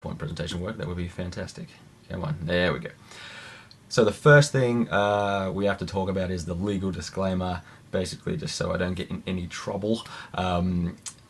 PowerPoint presentation work, that would be fantastic. Come on, there we go. So the first thing we have to talk about is the legal disclaimer, basically just so I don't get in any trouble.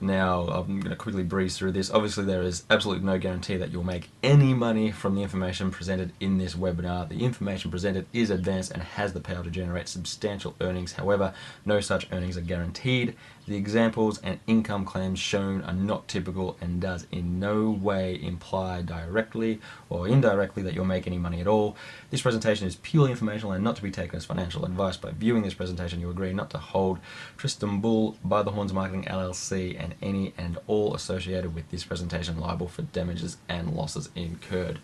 Now I'm going to quickly breeze through this. Obviously there is absolutely no guarantee that you'll make any money from the information presented in this webinar. The information presented is advanced and has the power to generate substantial earnings. However, no such earnings are guaranteed. The examples and income claims shown are not typical and does in no way imply directly or indirectly that you'll make any money at all. This presentation is purely informational and not to be taken as financial advice. By viewing this presentation, you agree not to hold Tristan Bull, By the Horns Marketing LLC, and any and all associated with this presentation liable for damages and losses incurred.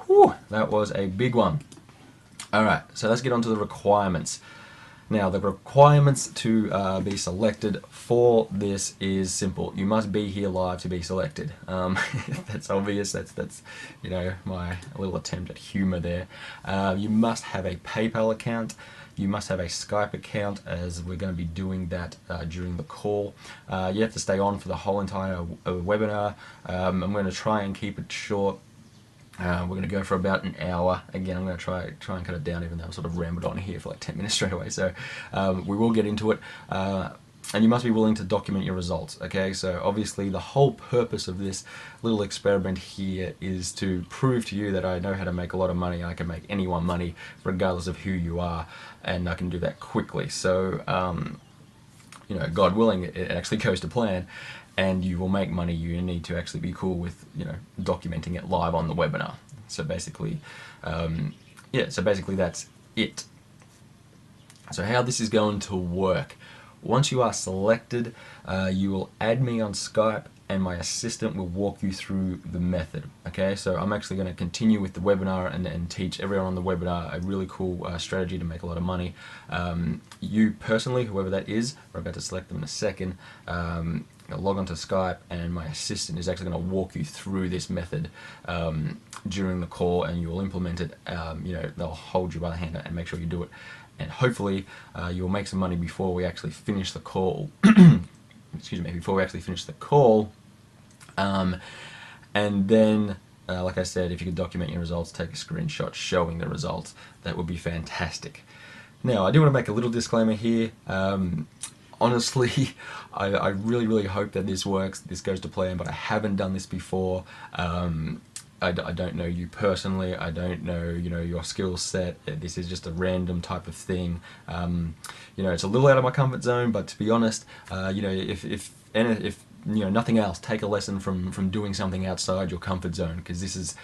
Whew, that was a big one. Alright, so let's get on to the requirements. Now, the requirements to be selected for this is simple. You must be here live to be selected. That's obvious. That's you know, my little attempt at humor there. You must have a PayPal account. You must have a Skype account, as we're going to be doing that during the call. You have to stay on for the whole entire webinar. I'm going to try and keep it short. We're going to go for about an hour. Again, I'm going to try and cut it down, even though I've sort of rambled on here for like 10 minutes straight away. So we will get into it. And you must be willing to document your results, okay? So obviously the whole purpose of this little experiment here is to prove to you that I know how to make a lot of money. I can make anyone money regardless of who you are, and I can do that quickly. So, you know, God willing, it actually goes to plan, and you will make money. You need to actually be cool with, you know, documenting it live on the webinar. So basically, yeah, so basically that's it. So how this is going to work. Once you are selected, you will add me on Skype and my assistant will walk you through the method. Okay, so I'm actually going to continue with the webinar and teach everyone on the webinar a really cool strategy to make a lot of money. You personally, whoever that is, we're about to select them in a second, log onto Skype and my assistant is actually going to walk you through this method during the call, and you will implement it. You know, they'll hold you by the hand and make sure you do it. And hopefully you'll make some money before we actually finish the call. Excuse me, before we actually finish the call. And then, like I said, if you could document your results, take a screenshot showing the results, that would be fantastic. Now, I do want to make a little disclaimer here. Honestly, I really hope that this works, this goes to plan, but I haven't done this before. I don't know you personally. I don't know, you know, your skill set. This is just a random type of thing. You know, it's a little out of my comfort zone, but to be honest, you know, if you know nothing else, take a lesson from doing something outside your comfort zone, because this is,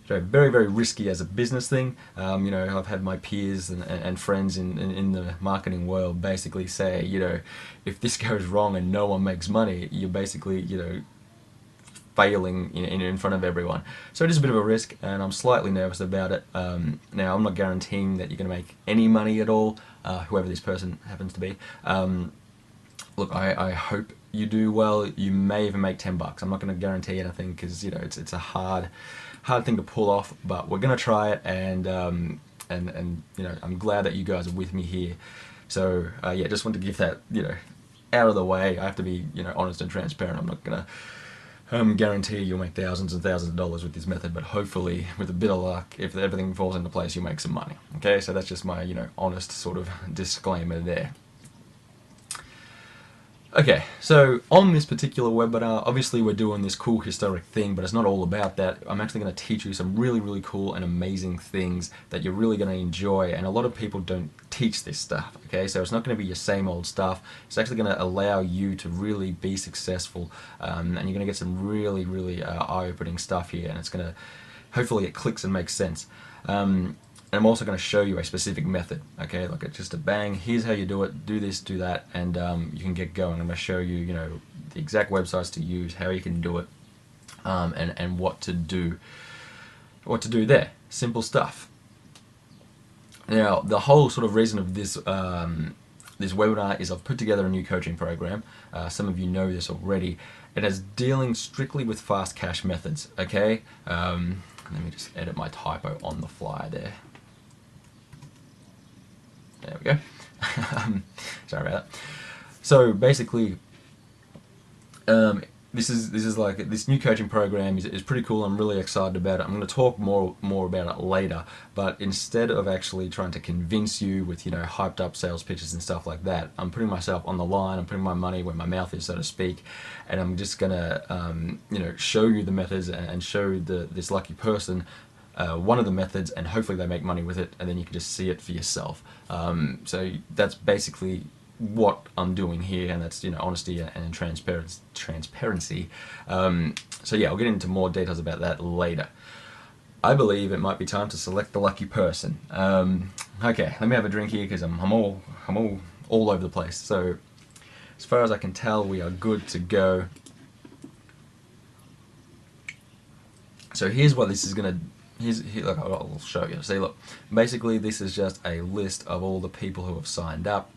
you know, very risky as a business thing. You know, I've had my peers and friends in the marketing world basically say, you know, if this goes wrong and no one makes money, you're basically, you know, failing in front of everyone. So it is a bit of a risk, and I'm slightly nervous about it. Now, I'm not guaranteeing that you're going to make any money at all, whoever this person happens to be. Look, I hope you do well. You may even make 10 bucks. I'm not going to guarantee anything, because, you know, it's a hard thing to pull off, but we're going to try it, and you know, I'm glad that you guys are with me here. So yeah, just want to give that, you know, out of the way. I have to be, you know, honest and transparent. I'm not going to guarantee you'll make thousands and thousands of dollars with this method, but hopefully, with a bit of luck, if everything falls into place, you'll make some money. Okay, so that's just my, you know, honest sort of disclaimer there. Okay, so on this particular webinar, obviously we're doing this cool historic thing, but it's not all about that. I'm actually going to teach you some really cool and amazing things that you're really going to enjoy, and a lot of people don't teach this stuff, okay? So it's not going to be your same old stuff. It's actually going to allow you to really be successful, and you're going to get some really eye-opening stuff here, and it's going to, hopefully it clicks and makes sense. And I'm also going to show you a specific method, okay? Like it's just a bang, here's how you do it, do this, do that, and you can get going. I'm going to show you, you know, the exact websites to use, how you can do it, and what to do there. Simple stuff. Now, the whole sort of reason of this this webinar is I've put together a new coaching program. Some of you know this already. It is dealing strictly with fast cash methods, okay? Let me just edit my typo on the fly there. There we go. Sorry about that. So basically, this is like this new coaching program is pretty cool. I'm really excited about it. I'm going to talk more about it later. But instead of actually trying to convince you with hyped up sales pitches and stuff like that, I'm putting myself on the line. I'm putting my money where my mouth is, so to speak, and I'm just gonna show you the methods and show this lucky person one of the methods, and hopefully they make money with it, and then you can just see it for yourself. So that's basically what I'm doing here, and that's honesty and transparency. So yeah, I'll get into more details about that later. I believe it might be time to select the lucky person. Okay, let me have a drink here because I'm all over the place. So as far as I can tell, we are good to go. So here's what this is gonna. Look, I'll show you. See, look. Basically, this is just a list of all the people who have signed up.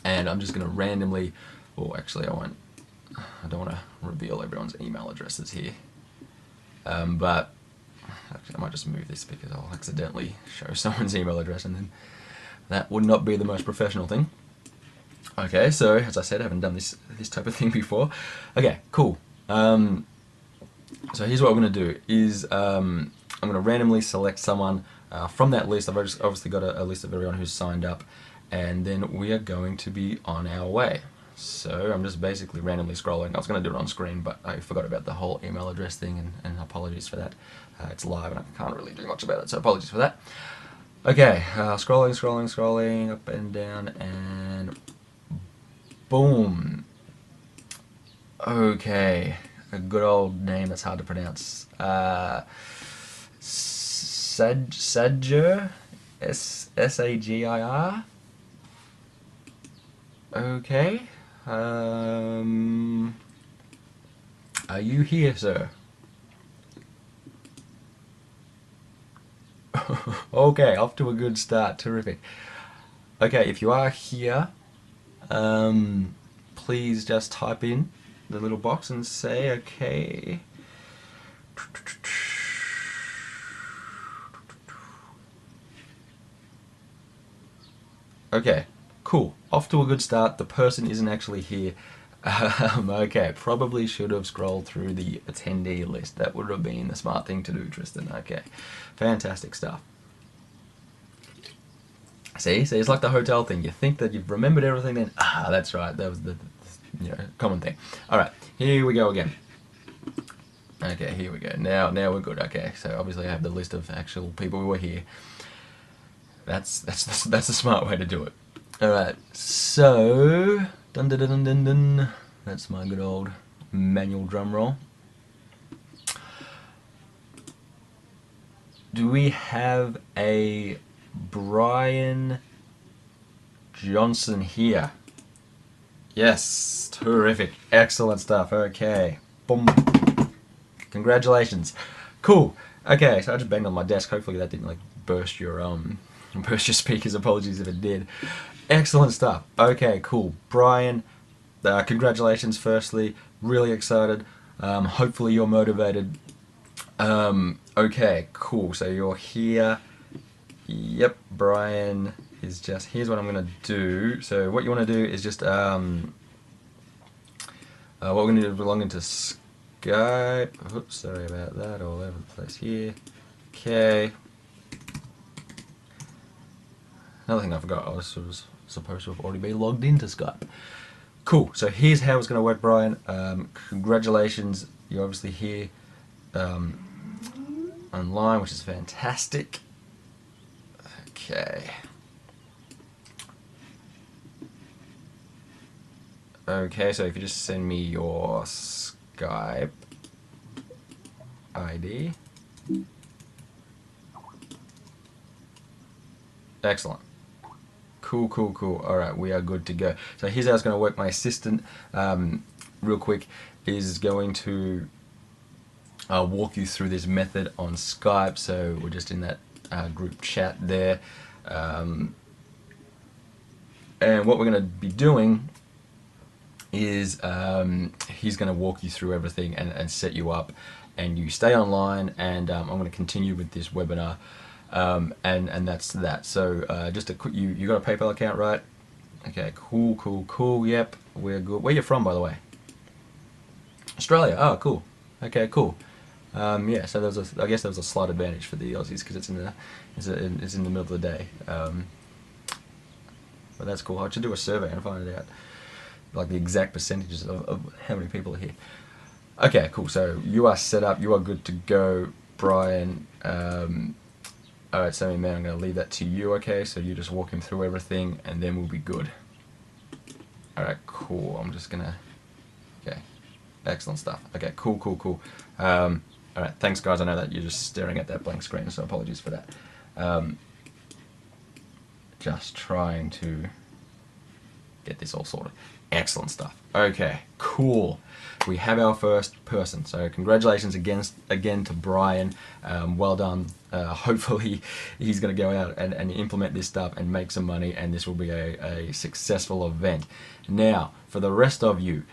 And I'm just going to randomly, oh, actually I don't want to reveal everyone's email addresses here. But actually I might just move this because I'll accidentally show someone's email address, and then that would not be the most professional thing. Okay, so as I said, I haven't done this type of thing before. Okay, cool. So here's what I'm going to do is I'm going to randomly select someone from that list. I've obviously got a list of everyone who's signed up. And then we are going to be on our way. So I'm just basically randomly scrolling. I was going to do it on screen, but I forgot about the whole email address thing, and apologies for that. It's live and I can't really do much about it, so apologies for that. Okay, scrolling up and down, and boom. Okay, a good old name that's hard to pronounce. Sagir, Sagir. Okay. Are you here, sir? Okay, off to a good start. Terrific. Okay, if you are here, please just type in the little box and say okay. Okay. Cool. Off to a good start. The person isn't actually here. Okay, probably should have scrolled through the attendee list. That would have been the smart thing to do, Tristan. Okay, fantastic stuff. See, it's like the hotel thing. You think that you've remembered everything, then that's right. That was the common thing. All right, here we go again. Okay, here we go. Now we're good. Okay, so obviously I have the list of actual people who were here. That's the smart way to do it. Alright, so dun dun dun dun dun. That's my good old manual drum roll. Do we have a Brian Johnson here? Yes, terrific, excellent stuff. Okay, boom, congratulations, cool. Okay, so I just banged on my desk. Hopefully that didn't like burst your speakers. Apologies if it did. Excellent stuff. Okay, cool. Brian, congratulations firstly. Really excited. Hopefully you're motivated. Okay, cool. So you're here. Yep, Brian is just... Here's what I'm going to do. So what you want to do is just... what we're going to do is log into Skype. Oops, sorry about that. All over the place here. Okay. Another thing I forgot, I was supposed to have already been logged into Skype. Cool, so here's how it's going to work, Brian. Congratulations, you're obviously here online, which is fantastic. Okay. Okay, so if you just send me your Skype ID. Excellent. Cool. Alright, we are good to go. So here's how it's going to work. My assistant, real quick, is going to walk you through this method on Skype. So we're just in that group chat there. And what we're going to be doing is he's going to walk you through everything and set you up. And you stay online, and I'm going to continue with this webinar. And that's that. So just a quick, you got a PayPal account, right? Okay, cool. Yep, we're good. Where you from, by the way? Australia. Oh, cool. Okay, cool. Yeah, so I guess there was a slight advantage for the Aussies because it's in the middle of the day. But that's cool. I should do a survey and find it out, like the exact percentages of how many people are here. Okay, cool. So you are set up. You are good to go, Brian. All right, Sammy, man, I'm going to leave that to you. Okay, so you just walk him through everything, and then we'll be good. All right, cool. I'm just gonna. Okay, excellent stuff. Okay, cool, cool, cool. All right, thanks, guys. I know that you're just staring at that blank screen, so apologies for that. Just trying to get this all sorted. Excellent stuff. Okay, cool. We have our first person. So congratulations again to Brian. Well done. Hopefully he's going to go out and implement this stuff and make some money, and this will be a successful event. Now, for the rest of you,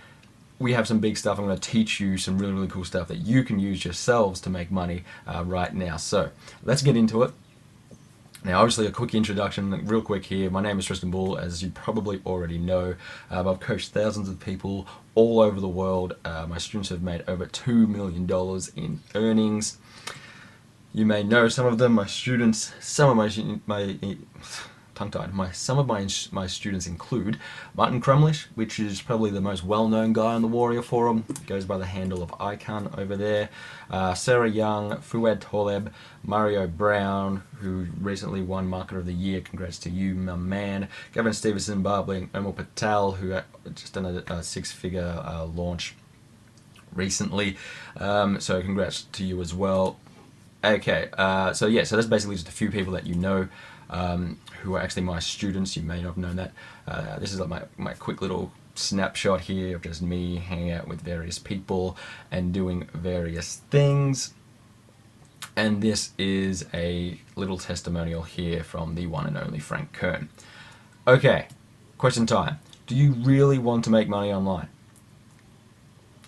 we have some big stuff. I'm going to teach you some really, really cool stuff that you can use yourselves to make money right now. So let's get into it. Now, obviously, a quick introduction, real quick here. My name is Tristan Bull, as you probably already know. I've coached thousands of people all over the world. My students have made over $2 million in earnings. You may know some of them. My students, some of my students include Martin Crumlish, which is probably the most well-known guy on the Warrior Forum. Goes by the handle of Icon over there. Sarah Young, Fuad Toleb, Mario Brown, who recently won Marketer of the Year. Congrats to you, my man. Gavin Stevenson, Barbling, Omar Patel, who just done a six-figure launch recently. So congrats to you as well. Okay, so that's basically just a few people that you know who are actually my students. You may not have known that. This is like my quick little snapshot here of just me hanging out with various people and doing various things. And this is a little testimonial here from the one and only Frank Kern. Okay, question time. Do you really want to make money online?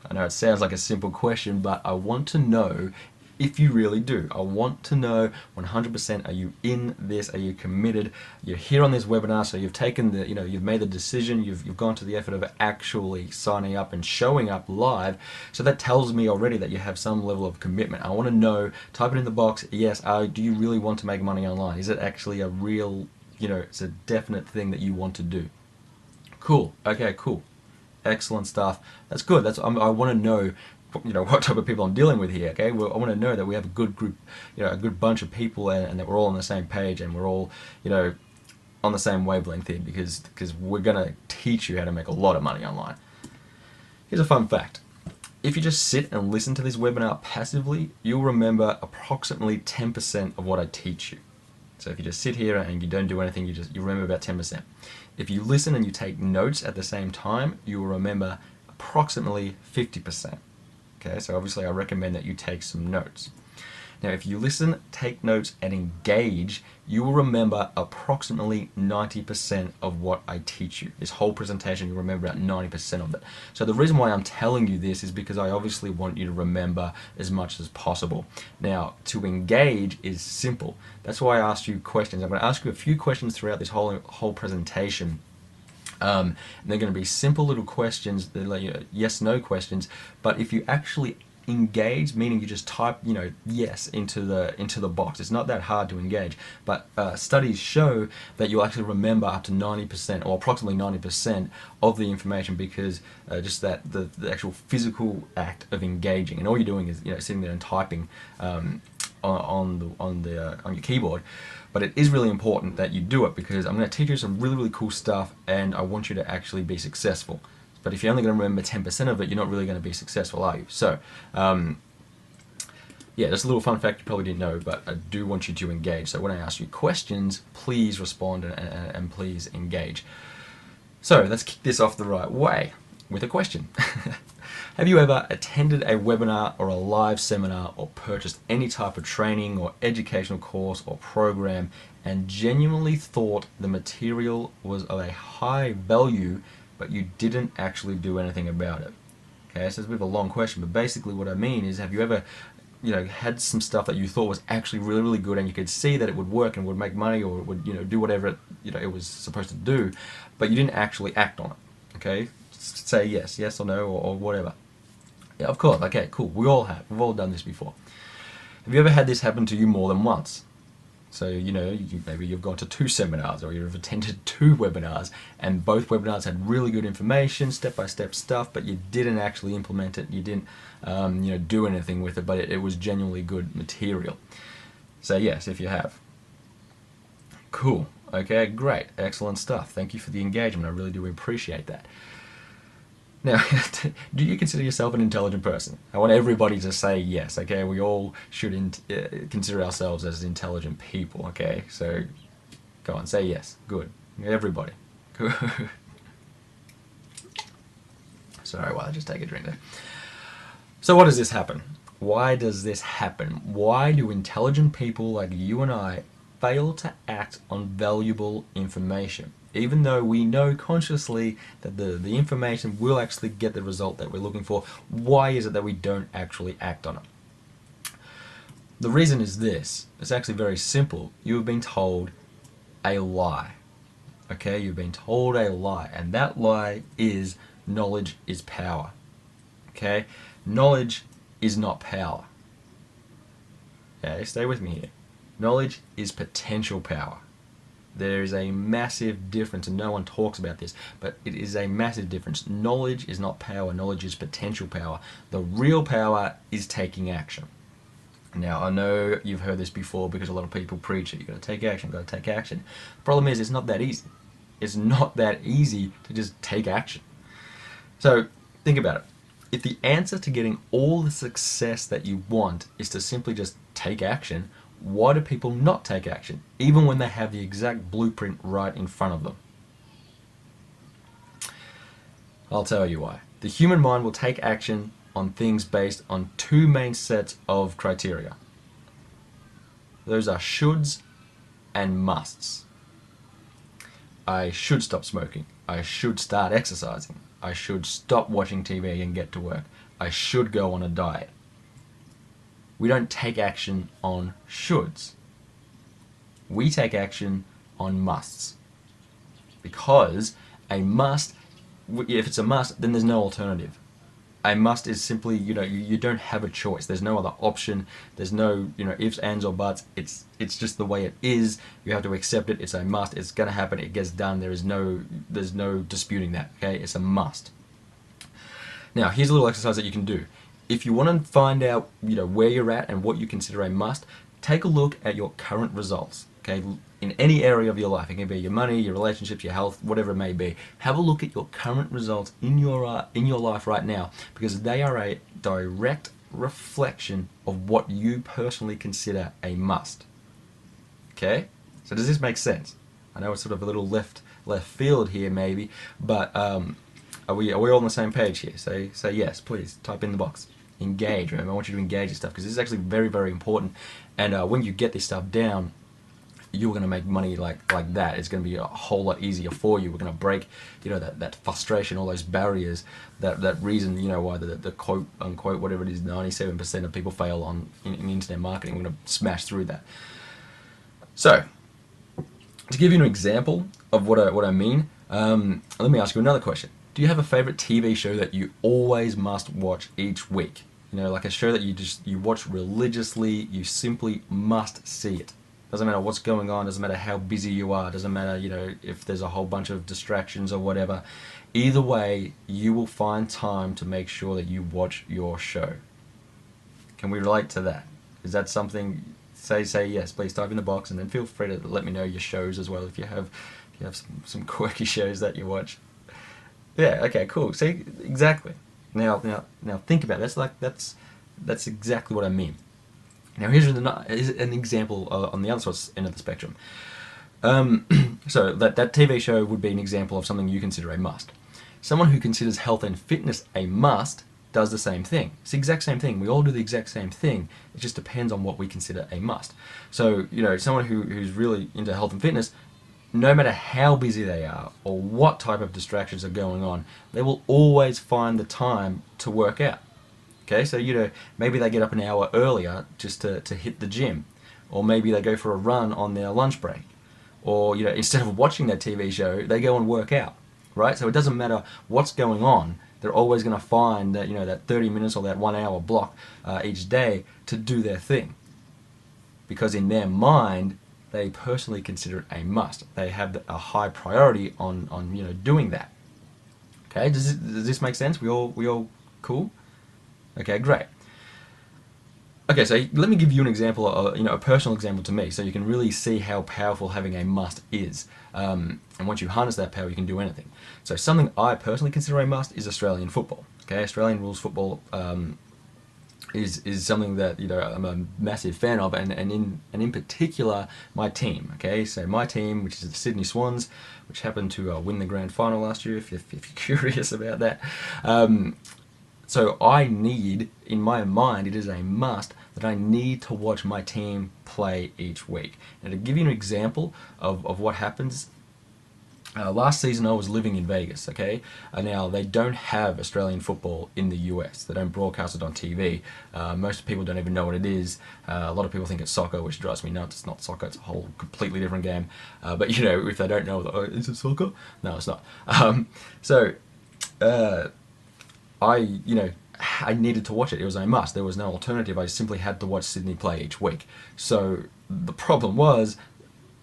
I know it sounds like a simple question, but I want to know if you really do. I want to know 100%, are you in this? Are you committed? You're here on this webinar, so you've taken you've made the decision, you've gone to the effort of actually signing up and showing up live. So that tells me already that you have some level of commitment. I want to know, type it in the box, yes, do you really want to make money online? Is it actually a real, it's a definite thing that you want to do? Cool, okay, cool. Excellent stuff. That's good. I want to know what type of people I'm dealing with here. Okay, well, I want to know that we have a good group, a good bunch of people, and that we're all on the same page and we're all, on the same wavelength here, because we're gonna teach you how to make a lot of money online. Here's a fun fact. If you just sit and listen to this webinar passively, you'll remember approximately 10% of what I teach you. So if you just sit here and you don't do anything, you remember about 10%. If you listen and you take notes at the same time, you will remember approximately 50%. Okay, so obviously I recommend that you take some notes. Now, if you listen, take notes, and engage, you will remember approximately 90% of what I teach you. This whole presentation, you'll remember about 90% of it. So the reason why I'm telling you this is because I obviously want you to remember as much as possible. Now, to engage is simple. That's why I asked you questions. I'm going to ask you a few questions throughout this whole presentation. And they're going to be simple little questions, they're like yes/no questions. But if you actually engage, meaning you just type yes into the box, it's not that hard to engage. But studies show that you'll actually remember up to 90% or approximately 90% of the information, because just that the actual physical act of engaging, and all you're doing is sitting there and typing on your keyboard. But it is really important that you do it, because I'm going to teach you some really, really cool stuff, and I want you to actually be successful. But if you're only going to remember 10% of it, you're not really going to be successful, are you? So, yeah, just a little fun fact you probably didn't know, but I do want you to engage. So when I ask you questions, please respond and please engage. So let's kick this off the right way with a question. Have you ever attended a webinar or a live seminar or purchased any type of training or educational course or program and genuinely thought the material was of a high value, but you didn't actually do anything about it? Okay, so it's a bit of a long question, but basically what I mean is, have you ever had some stuff that you thought was actually really, really good, and you could see that it would work and would make money, or it would do whatever it was supposed to do, but you didn't actually act on it? Okay, say yes or no, or whatever. Yeah, of course. Okay, cool. We all have. We've all done this before. Have you ever had this happen to you more than once? So, maybe you've gone to 2 seminars or you've attended 2 webinars, and both webinars had really good information, step-by-step stuff, but you didn't actually implement it. You didn't, do anything with it, but it was genuinely good material. So yes, if you have. Cool. Okay, great. Excellent stuff. Thank you for the engagement. I really do appreciate that. Now, do you consider yourself an intelligent person? I want everybody to say yes, okay? We all should consider ourselves as intelligent people, okay? So, go on, say yes. Good. Everybody. Good. Sorry, while I just take a drink there. So what does this happen? Why does this happen? Why do intelligent people like you and I fail to act on valuable information? Even though we know consciously that the information will actually get the result that we're looking for, why is it that we don't actually act on it? The reason is this. It's actually very simple. You have been told a lie. Okay, you've been told a lie, and that lie is knowledge is power. Okay, knowledge is not power. Okay, stay with me here. Knowledge is potential power. There is a massive difference, and no one talks about this, but it is a massive difference. Knowledge is not power, knowledge is potential power. The real power is taking action. Now, I know you've heard this before because a lot of people preach it. You've got to take action, got to take action. The problem is, it's not that easy. It's not that easy to just take action. So, think about it. If the answer to getting all the success that you want is to simply just take action, why do people not take action, even when they have the exact blueprint right in front of them? I'll tell you why. The human mind will take action on things based on 2 main sets of criteria. Those are shoulds and musts. I should stop smoking. I should start exercising. I should stop watching TV and get to work. I should go on a diet. We don't take action on shoulds. We take action on musts. Because a must, if it's a must, then there's no alternative. A must is simply, you don't have a choice. There's no other option. There's no, ifs, ands, or buts. It's just the way it is. You have to accept it. It's a must. It's gonna happen. It gets done. There's no disputing that. Okay, it's a must. Now, here's a little exercise that you can do. If you want to find out, where you're at and what you consider a must, take a look at your current results. Okay, in any area of your life. It can be your money, your relationships, your health, whatever it may be. Have a look at your current results in your life right now, because they are a direct reflection of what you personally consider a must. Okay, so does this make sense? I know it's sort of a little left field here, maybe, but are we all on the same page here? Say yes, please. Type in the box. Engage. Remember, I want you to engage this stuff, because this is actually very, very important. And when you get this stuff down, you're going to make money like that. It's going to be a whole lot easier for you. We're going to break, that frustration, all those barriers, that reason, why the quote unquote whatever it is, 97% of people fail in internet marketing. We're going to smash through that. So, to give you an example of what I mean, let me ask you another question. Do you have a favorite TV show that you always must watch each week? Like a show that you watch religiously, you simply must see it. Doesn't matter what's going on, doesn't matter how busy you are, doesn't matter, if there's a whole bunch of distractions or whatever. Either way, you will find time to make sure that you watch your show. Can we relate to that? Is that something, say yes, please type in the box, and then feel free to let me know your shows as well if you have some quirky shows that you watch. Yeah, okay, cool. See, exactly. Now think about it. That's exactly what I mean. Now here's an example on the other end of the spectrum. So that TV show would be an example of something you consider a must. Someone who considers health and fitness a must does the same thing. It's the exact same thing. We all do the exact same thing. It just depends on what we consider a must. So, someone who's really into health and fitness, no matter how busy they are or what type of distractions are going on, they will always find the time to work out. Okay, so maybe they get up an hour earlier just to hit the gym, or maybe they go for a run on their lunch break, or instead of watching that TV show, they go and work out, right? So it doesn't matter what's going on, They're always going to find that, that 30 minutes or that 1 hour block each day to do their thing. Because in their mind, they personally consider it a must. They have a high priority on doing that. Okay, does this make sense? We all cool? Okay, great. Okay, so let me give you an example, a personal example to me, so you can really see how powerful having a must is. And once you harness that power, you can do anything. So something I personally consider a must is Australian football. Okay, Australian rules football is something that I'm a massive fan of, and in particular my team. Okay, so my team, which is the Sydney Swans, which happened to win the grand final last year, if you're curious about that. So I need, in my mind, it is a must that I need to watch my team play each week. And to give you an example of what happens, last season I was living in Vegas, okay? Now, they don't have Australian football in the US. They don't broadcast it on TV. Most people don't even know what it is. A lot of people think it's soccer, which drives me nuts. It's not soccer, it's a whole completely different game. But, if they don't know, is it soccer? No, it's not. I needed to watch it. It was a must. There was no alternative. I simply had to watch Sydney play each week. So the problem was,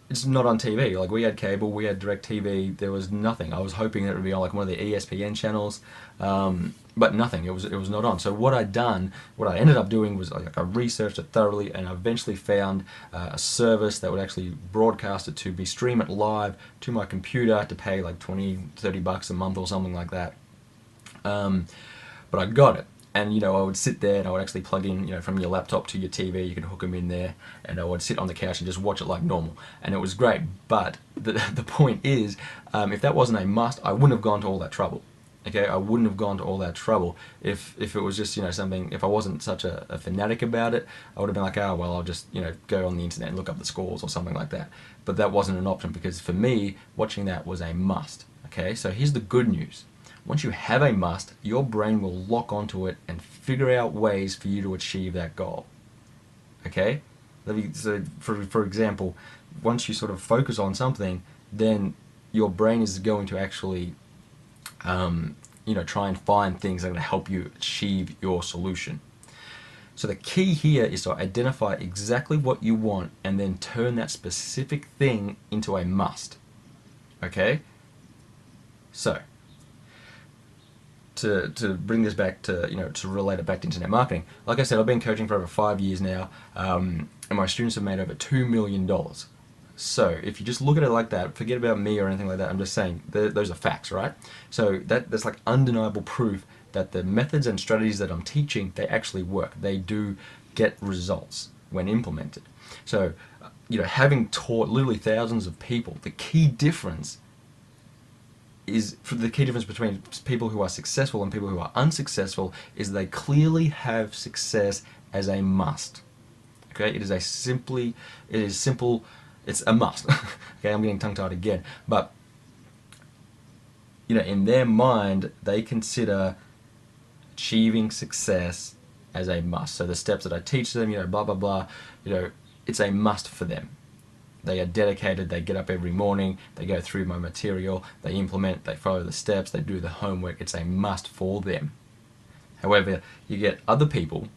it's not on TV. Like, we had cable, we had DirecTV, there was nothing. I was hoping that it would be on like one of the ESPN channels, but nothing. It was not on. So what I ended up doing was, like, I researched it thoroughly, and I eventually found a service that would actually broadcast it to stream it live to my computer, to pay like $20-30 a month or something like that. But I got it, and I would sit there and I would actually plug in, from your laptop to your TV. You could hook them in there, and I would sit on the couch and just watch it like normal, and it was great. But the point is, if that wasn't a must, I wouldn't have gone to all that trouble. Okay, I wouldn't have gone to all that trouble if it was just something. If I wasn't such a fanatic about it, I would have been like, oh well, I'll just go on the internet and look up the scores or something like that. But that wasn't an option, because for me, watching that was a must. Okay, so here's the good news. Once you have a must, your brain will lock onto it and figure out ways for you to achieve that goal. Okay? So for example, once you sort of focus on something, then your brain is going to actually try and find things that are going to help you achieve your solution. So the key here is to identify exactly what you want and then turn that specific thing into a must. Okay? So to bring this back to, to relate it back to internet marketing, like I said, I've been coaching for over 5 years now, and my students have made over $2 million. So if you just look at it like that, forget about me or anything like that, I'm just saying, those are facts, right? So that's like undeniable proof that the methods and strategies that I'm teaching, they actually work. They do get results when implemented. So, having taught literally thousands of people, the key difference between people who are successful and people who are unsuccessful is they clearly have success as a must. Okay, it's a must. Okay, I'm getting tongue-tied again, but in their mind, they consider achieving success as a must. So the steps that I teach them, blah blah blah, it's a must for them. They are dedicated, they get up every morning, they go through my material, they implement, they follow the steps, they do the homework. It's a must for them. However, you get other people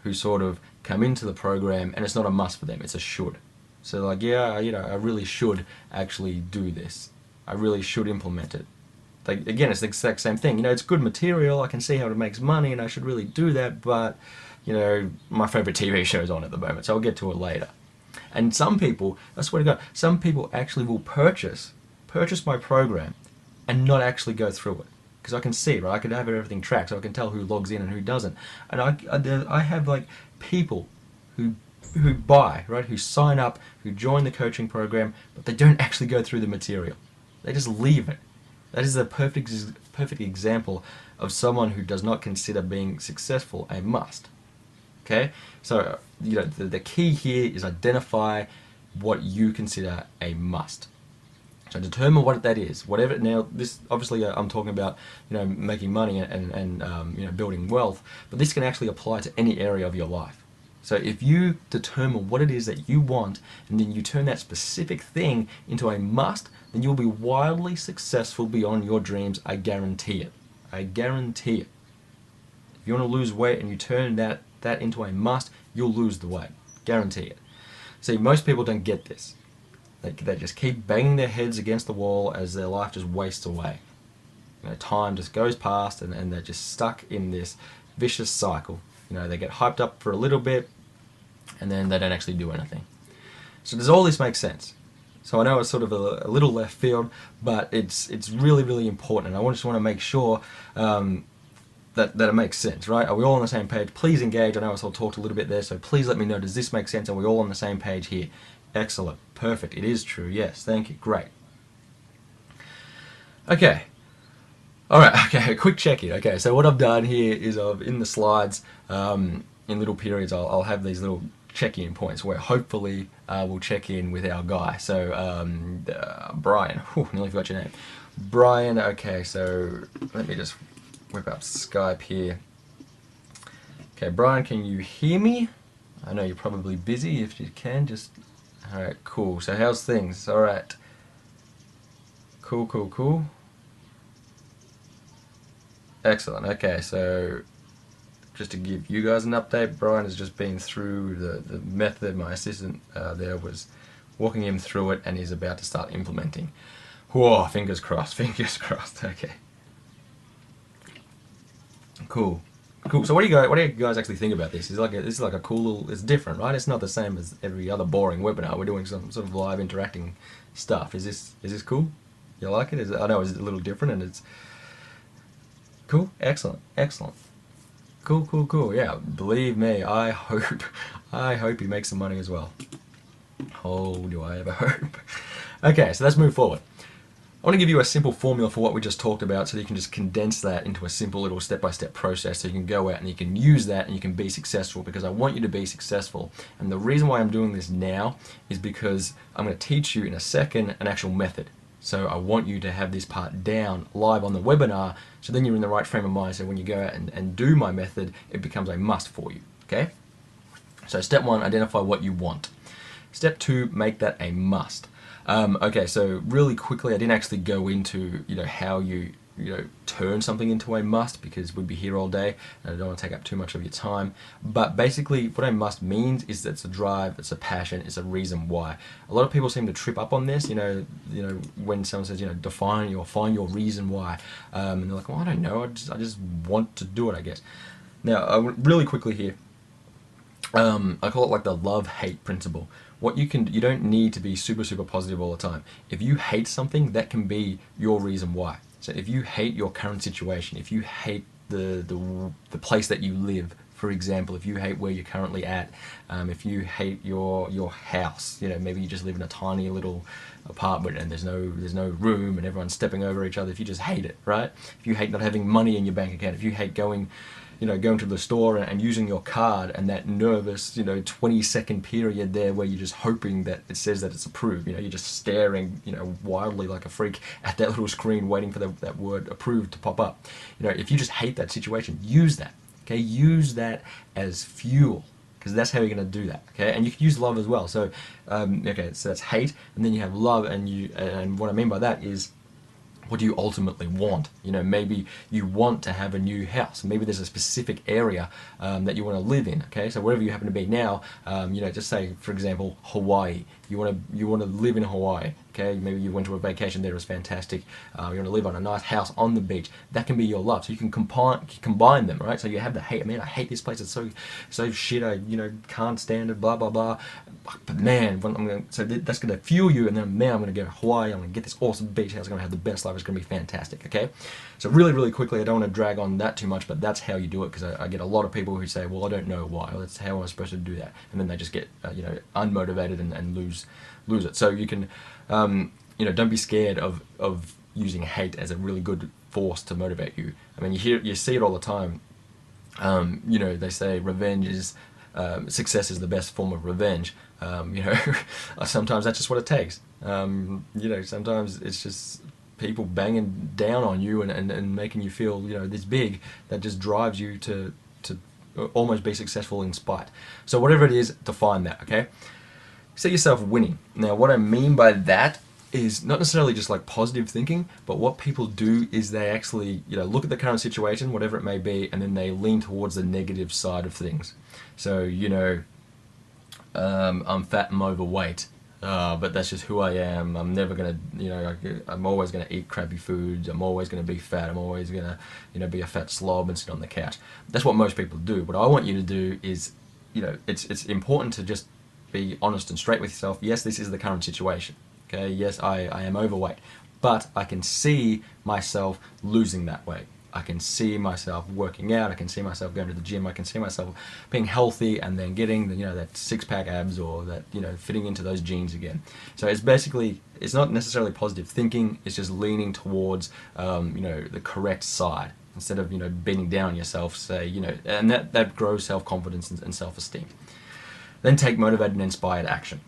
who sort of come into the program and it's not a must for them, it's a should. So like, yeah, I really should actually do this. I really should implement it. Like, again, it's the exact same thing. It's good material, I can see how it makes money and I should really do that, but, my favorite TV show's on at the moment, so I'll get to it later. And some people, I swear to God, some people actually will purchase my program and not actually go through it. Because I can see, right? I can have everything tracked, so I can tell who logs in and who doesn't. And I have like people who buy, right? Who sign up, who join the coaching program, but they don't actually go through the material. They just leave it. That is a perfect example of someone who does not consider being successful a must. Okay, so the key here is identify what you consider a must. So determine what that is. Whatever. Now, this obviously I'm talking about making money and building wealth, but this can actually apply to any area of your life. So if you determine what it is that you want, and then you turn that specific thing into a must, then you'll be wildly successful beyond your dreams. I guarantee it. I guarantee it. If you want to lose weight and you turn that into a must, you'll lose the weight. Guarantee it. See, most people don't get this. They just keep banging their heads against the wall as their life just wastes away. You know, time just goes past and they're just stuck in this vicious cycle. You know, they get hyped up for a little bit and then they don't actually do anything. So does all this make sense? So I know it's sort of a little left field, but it's really, really important, and I just want to make sure that it makes sense, right? Are we all on the same page? Please engage. I know I sort of talked a little bit there, so please let me know, does this make sense? Are we all on the same page here? Excellent. Perfect. It is true. Yes. Thank you. Great. Okay. Alright, okay, a quick check-in. Okay, so what I've done here is in the slides, in little periods, I'll have these little check-in points where hopefully we'll check in with our guy. So, Brian, nearly forgot your name. Brian, okay, so let me just whip up Skype here. Okay, Brian, can you hear me? I know you're probably busy. If you can, just... Alright, cool. So how's things? Alright. Cool, cool, cool. Excellent. Okay, so just to give you guys an update, Brian has just been through the method. My assistant there was walking him through it, and he's about to start implementing. Whoa, fingers crossed, fingers crossed. Okay. Cool. Cool. So what do you guys actually think about this? This is like a cool little, it's different, right? It's not the same as every other boring webinar. We're doing some sort of live interacting stuff. Is this cool? You like it? I know it's a little different and it's cool. Excellent. Excellent. Cool, cool, cool. Yeah, believe me, I hope he makes some money as well. Oh, do I ever hope. Okay, so let's move forward. I want to give you a simple formula for what we just talked about so that you can just condense that into a simple little step-by-step process so you can go out and you can use that and you can be successful, because I want you to be successful. And the reason why I'm doing this now is because I'm going to teach you in a second an actual method. So I want you to have this part down live on the webinar, so then you're in the right frame of mind, so when you go out and do my method, it becomes a must for you. Okay? So step one, identify what you want. Step two, make that a must. Okay, so really quickly, I didn't actually go into how you turn something into a must, because we'd be here all day and I don't want to take up too much of your time. But basically, what a must means is that it's a drive, it's a passion, it's a reason why. A lot of people seem to trip up on this. When someone says define or find your reason why, and they're like, well, I don't know, I just want to do it, I guess. Now, really quickly here. I call it like the love-hate principle. You don't need to be super positive all the time. If you hate something, that can be your reason why. So if you hate your current situation, if you hate the place that you live, for example, if you hate where you're currently at, if you hate your house, maybe you just live in a tiny little apartment and there's no room and everyone's stepping over each other. If you just hate it, right? If you hate not having money in your bank account, if you hate going to the store and using your card and that nervous, 20-second period there where you're just hoping that it says that it's approved. You're just staring, wildly like a freak at that little screen waiting for that word approved to pop up. If you just hate that situation, use that. Okay, use that as fuel, because that's how you're going to do that. Okay, and you can use love as well. So, okay, so that's hate, and then you have love, and what I mean by that is, what do you ultimately want? Maybe you want to have a new house. Maybe there's a specific area that you want to live in. Okay, so wherever you happen to be now, just say, for example, Hawaii. You want to live in Hawaii. Okay, maybe you went to a vacation there, it was fantastic. You want to live on a nice house on the beach. That can be your love. So you can combine them, right? So you have the hate. Man, I hate this place. It's so shit. I can't stand it. Blah blah blah. But man, that's going to fuel you. And then man, I'm going to go to Hawaii. I'm going to get this awesome beach house. I'm going to have the best life. It's going to be fantastic. Okay. So really quickly, I don't want to drag on that too much, but that's how you do it, because I get a lot of people who say, well, I don't know why. Well, that's how I'm supposed to do that, and then they just get unmotivated and lose it. So you can don't be scared of using hate as a really good force to motivate you. I mean, you see it all the time. They say revenge is success is the best form of revenge. Sometimes that's just what it takes. Sometimes it's just people banging down on you and making you feel this big, that just drives you to almost be successful in spite. So whatever it is, define that. Okay. See yourself winning. Now, what I mean by that is not necessarily just like positive thinking, but what people do is they actually, look at the current situation, whatever it may be, and then they lean towards the negative side of things. So, I'm fat and overweight, but that's just who I am. I'm never gonna, I'm always gonna eat crappy foods. I'm always gonna be fat. I'm always gonna, be a fat slob and sit on the couch. That's what most people do. What I want you to do is, it's important to just be honest and straight with yourself. Yes, this is the current situation. Okay, yes, I am overweight, but I can see myself losing that weight. I can see myself working out. I can see myself going to the gym. I can see myself being healthy and then getting that six-pack abs, or that fitting into those jeans again. So it's basically, it's not necessarily positive thinking. It's just leaning towards the correct side instead of beating down yourself. Say and that grows self-confidence and self-esteem. Then take motivated and inspired action.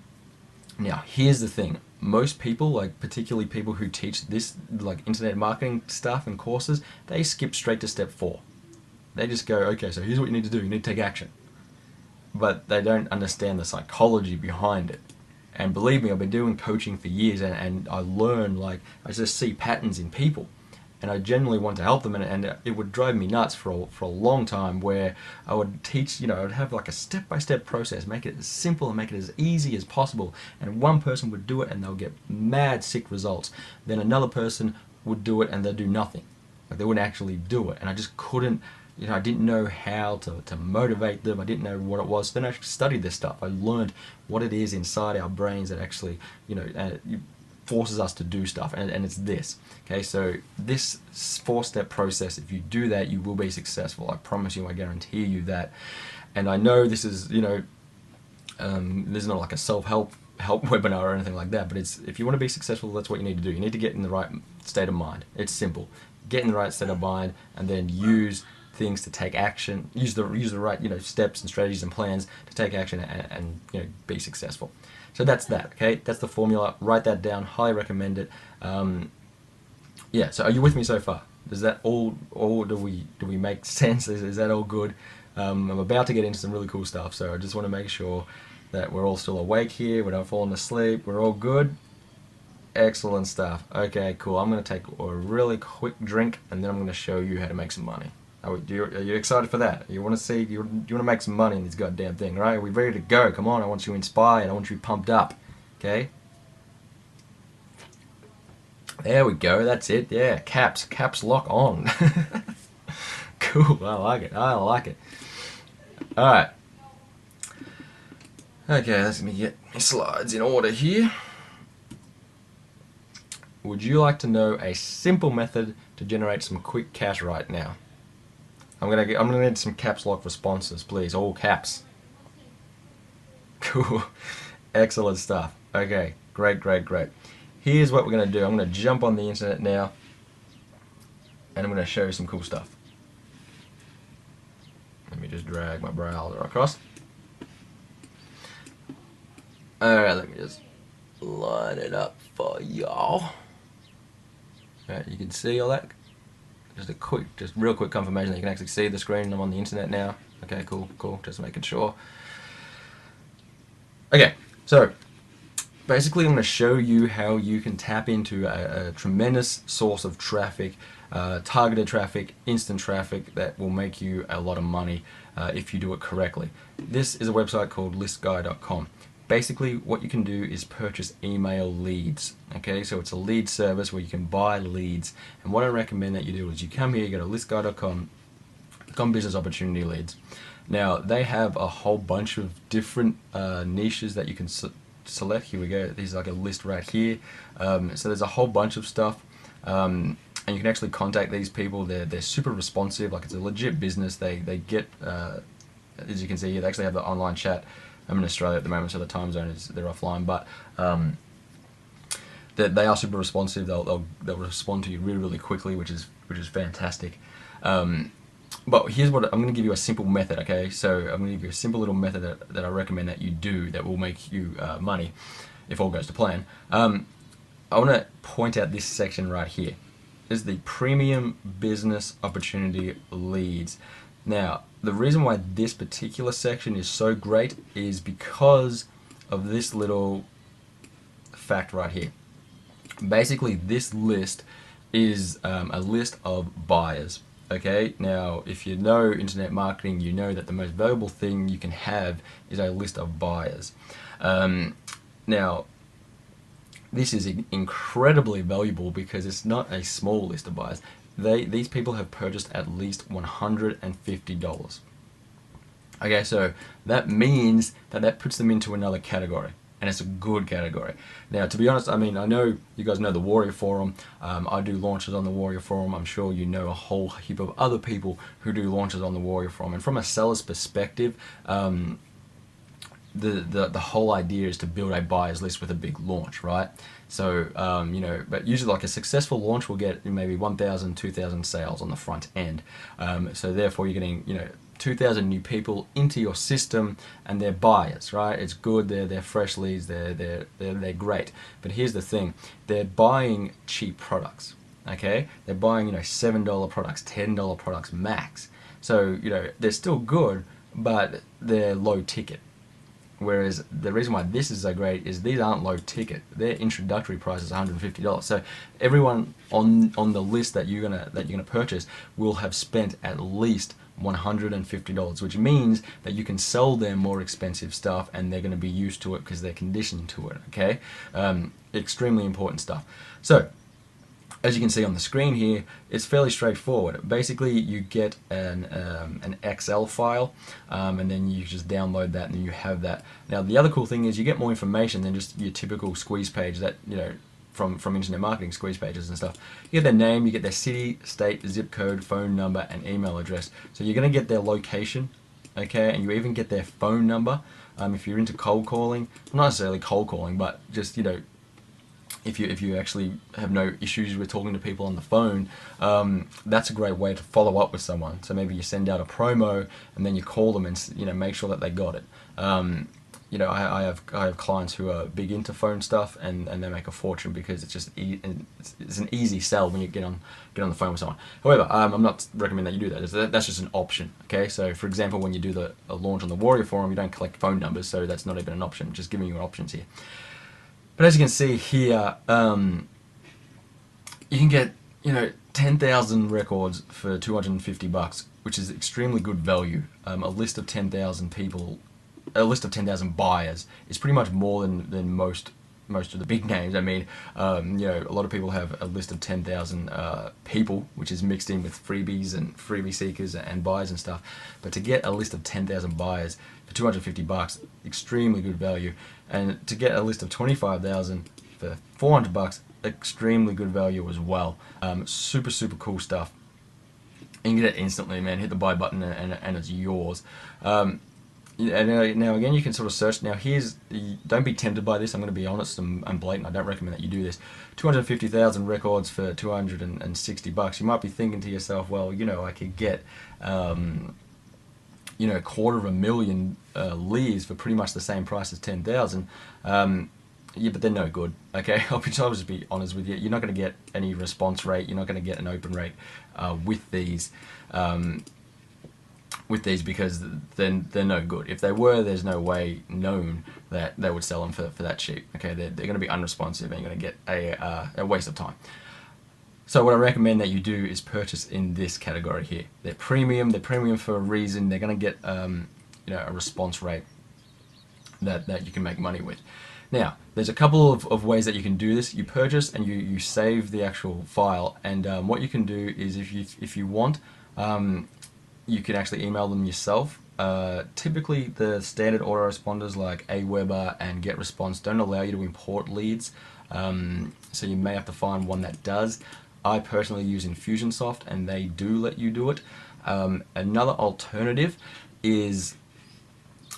Now, here's the thing. Most people, like particularly people who teach this, like internet marketing stuff and courses, they skip straight to step 4. They just go, okay, so here's what you need to do. You need to take action. But they don't understand the psychology behind it. And believe me, I've been doing coaching for years, and I learn, I just see patterns in people. And I genuinely want to help them, and it would drive me nuts for a long time, where I would teach, I would have like a step-by-step process, make it as simple and make it as easy as possible, and one person would do it and they'll get mad sick results. Then another person would do it and they'd do nothing. Like, they wouldn't actually do it, and I just couldn't, I didn't know how to motivate them. I didn't know what it was. So then I actually studied this stuff. I learned what it is inside our brains that actually, forces us to do stuff, and it's this. Okay, so this 4-step process, if you do that, you will be successful. I promise you, I guarantee you that. And I know this is, this is not like a self-help webinar or anything like that, but it's, if you want to be successful, that's what you need to do. You need to get in the right state of mind. It's simple. Get in the right state of mind, and then use things to take action. Use the right steps and strategies and plans to take action and be successful. So that's that. Okay, that's the formula. Write that down. Highly recommend it. Yeah. So are you with me so far? Does that all do we make sense? Is that all good? I'm about to get into some really cool stuff, so I just want to make sure that we're all still awake here. We're not falling asleep. We're all good. Excellent stuff. Okay, cool. I'm going to take a really quick drink, and then I'm going to show you how to make some money. Are you excited for that? You want to see? You want to make some money in this goddamn thing, right? Are we ready to go? Come on! I want you inspired. I want you pumped up. Okay. There we go. That's it. Yeah. Caps lock on. Cool. I like it. I like it. All right. Okay. Let me get my slides in order here. Would you like to know a simple method to generate some quick cash right now? I'm gonna need some caps lock responses, please. All caps. Cool. Excellent stuff. Okay, great. Here's what we're gonna do. I'm gonna jump on the internet now, and I'm gonna show you some cool stuff. Let me just drag my browser across. Alright, let me just line it up for y'all. Alright, you can see all that. Just real quick confirmation that you can actually see the screen. I'm on the internet now. Okay, cool. Just making sure. Okay, so basically I'm going to show you how you can tap into a tremendous source of traffic, targeted traffic, instant traffic that will make you a lot of money if you do it correctly. This is a website called listguy.com. Basically, what you can do is purchase email leads. Okay, so it's a lead service where you can buy leads. And what I recommend that you do is you come here, you go to listguy.com, click on business opportunity leads. Now, they have a whole bunch of different niches that you can select. Here we go. There's like a list right here. So there's a whole bunch of stuff. And you can actually contact these people. They're super responsive. Like, it's a legit business. They get, as you can see here, they actually have the online chat. I'm in Australia at the moment, so the time zone they're offline, but they are super responsive. They'll respond to you really quickly, which is fantastic. But here's what I'm going to give you a simple method. Okay, so I'm going to give you a simple little method that I recommend that you do that will make you money if all goes to plan. I want to point out this section right here. This is the premium business opportunity leads. Now, the reason why this particular section is so great is because of this little fact right here. Basically, this list is a list of buyers. Okay, now if you know internet marketing, you know that the most valuable thing you can have is a list of buyers. Now, this is incredibly valuable because it's not a small list of buyers. These people have purchased at least $150. Okay, so that means that puts them into another category, and it's a good category. Now, to be honest, I mean, I know you guys know the Warrior Forum. I do launches on the Warrior Forum. I'm sure you know a whole heap of other people who do launches on the Warrior Forum. And from a seller's perspective, the whole idea is to build a buyers list with a big launch, right? So, you know, but usually like a successful launch will get maybe 1,000, 2,000 sales on the front end. So therefore you're getting, you know, 2,000 new people into your system, and they're buyers, right? It's good. They're fresh leads. They're great. But here's the thing: they're buying cheap products. Okay, they're buying, you know, $7 products, $10 products max. So, you know, they're still good, but they're low ticket. Whereas the reason why this is so great is these aren't low ticket. Their introductory price is $150. So everyone on the list that you're gonna purchase will have spent at least $150, which means that you can sell them more expensive stuff, and they're going to be used to it because they're conditioned to it. Okay, extremely important stuff. So, as you can see on the screen here, it's fairly straightforward. Basically, you get an Excel file, and then you just download that, and you have that. Now, the other cool thing is you get more information than just your typical squeeze page that, you know, from internet marketing squeeze pages and stuff. You get their name, you get their city, state, zip code, phone number, and email address. So you're going to get their location, okay, and you even get their phone number. If you're into cold calling, not necessarily cold calling, but just, you know, if you actually have no issues with talking to people on the phone, that's a great way to follow up with someone. So maybe you send out a promo, and then you call them and, you know, make sure that they got it. You know, I have clients who are big into phone stuff, and they make a fortune because it's just it's an easy sell when you get on the phone with someone. However, I'm not recommending that you do that. That's just an option. Okay, so for example, when you do a launch on the Warrior Forum, you don't collect phone numbers, so that's not even an option. Just giving you options here. But as you can see here, you can get, you know, 10,000 records for $250, which is extremely good value. A list of 10,000 people. A list of 10,000 buyers is pretty much more than most of the big names. I mean, you know, a lot of people have a list of 10,000 people, which is mixed in with freebies and freebie seekers and buyers and stuff. But to get a list of 10,000 buyers for $250, extremely good value. And to get a list of 25,000 for $400, extremely good value as well. Super cool stuff. And you can get it instantly, man. Hit the buy button and it's yours. Now again, you can sort of search. Now don't be tempted by this. I'm going to be honest and blatant. I don't recommend that you do this. 250,000 records for $260. You might be thinking to yourself, well, you know, I could get, you know, 250,000 leads for pretty much the same price as 10,000. Yeah, but they're no good. Okay, I'll just be honest with you. You're not going to get any response rate. You're not going to get an open rate with these. Because then they're no good. If they were, there's no way known that they would sell them for that cheap. Okay, they're going to be unresponsive, and you're going to get a waste of time. So what I recommend that you do is purchase in this category here. They're premium. They're premium for a reason. They're going to get you know, a response rate that you can make money with. Now, there's a couple of ways that you can do this. You purchase and you save the actual file, and what you can do is if you want. You can actually email them yourself. Typically, the standard autoresponders like Aweber and GetResponse don't allow you to import leads, so you may have to find one that does. I personally use Infusionsoft, and they do let you do it. Another alternative is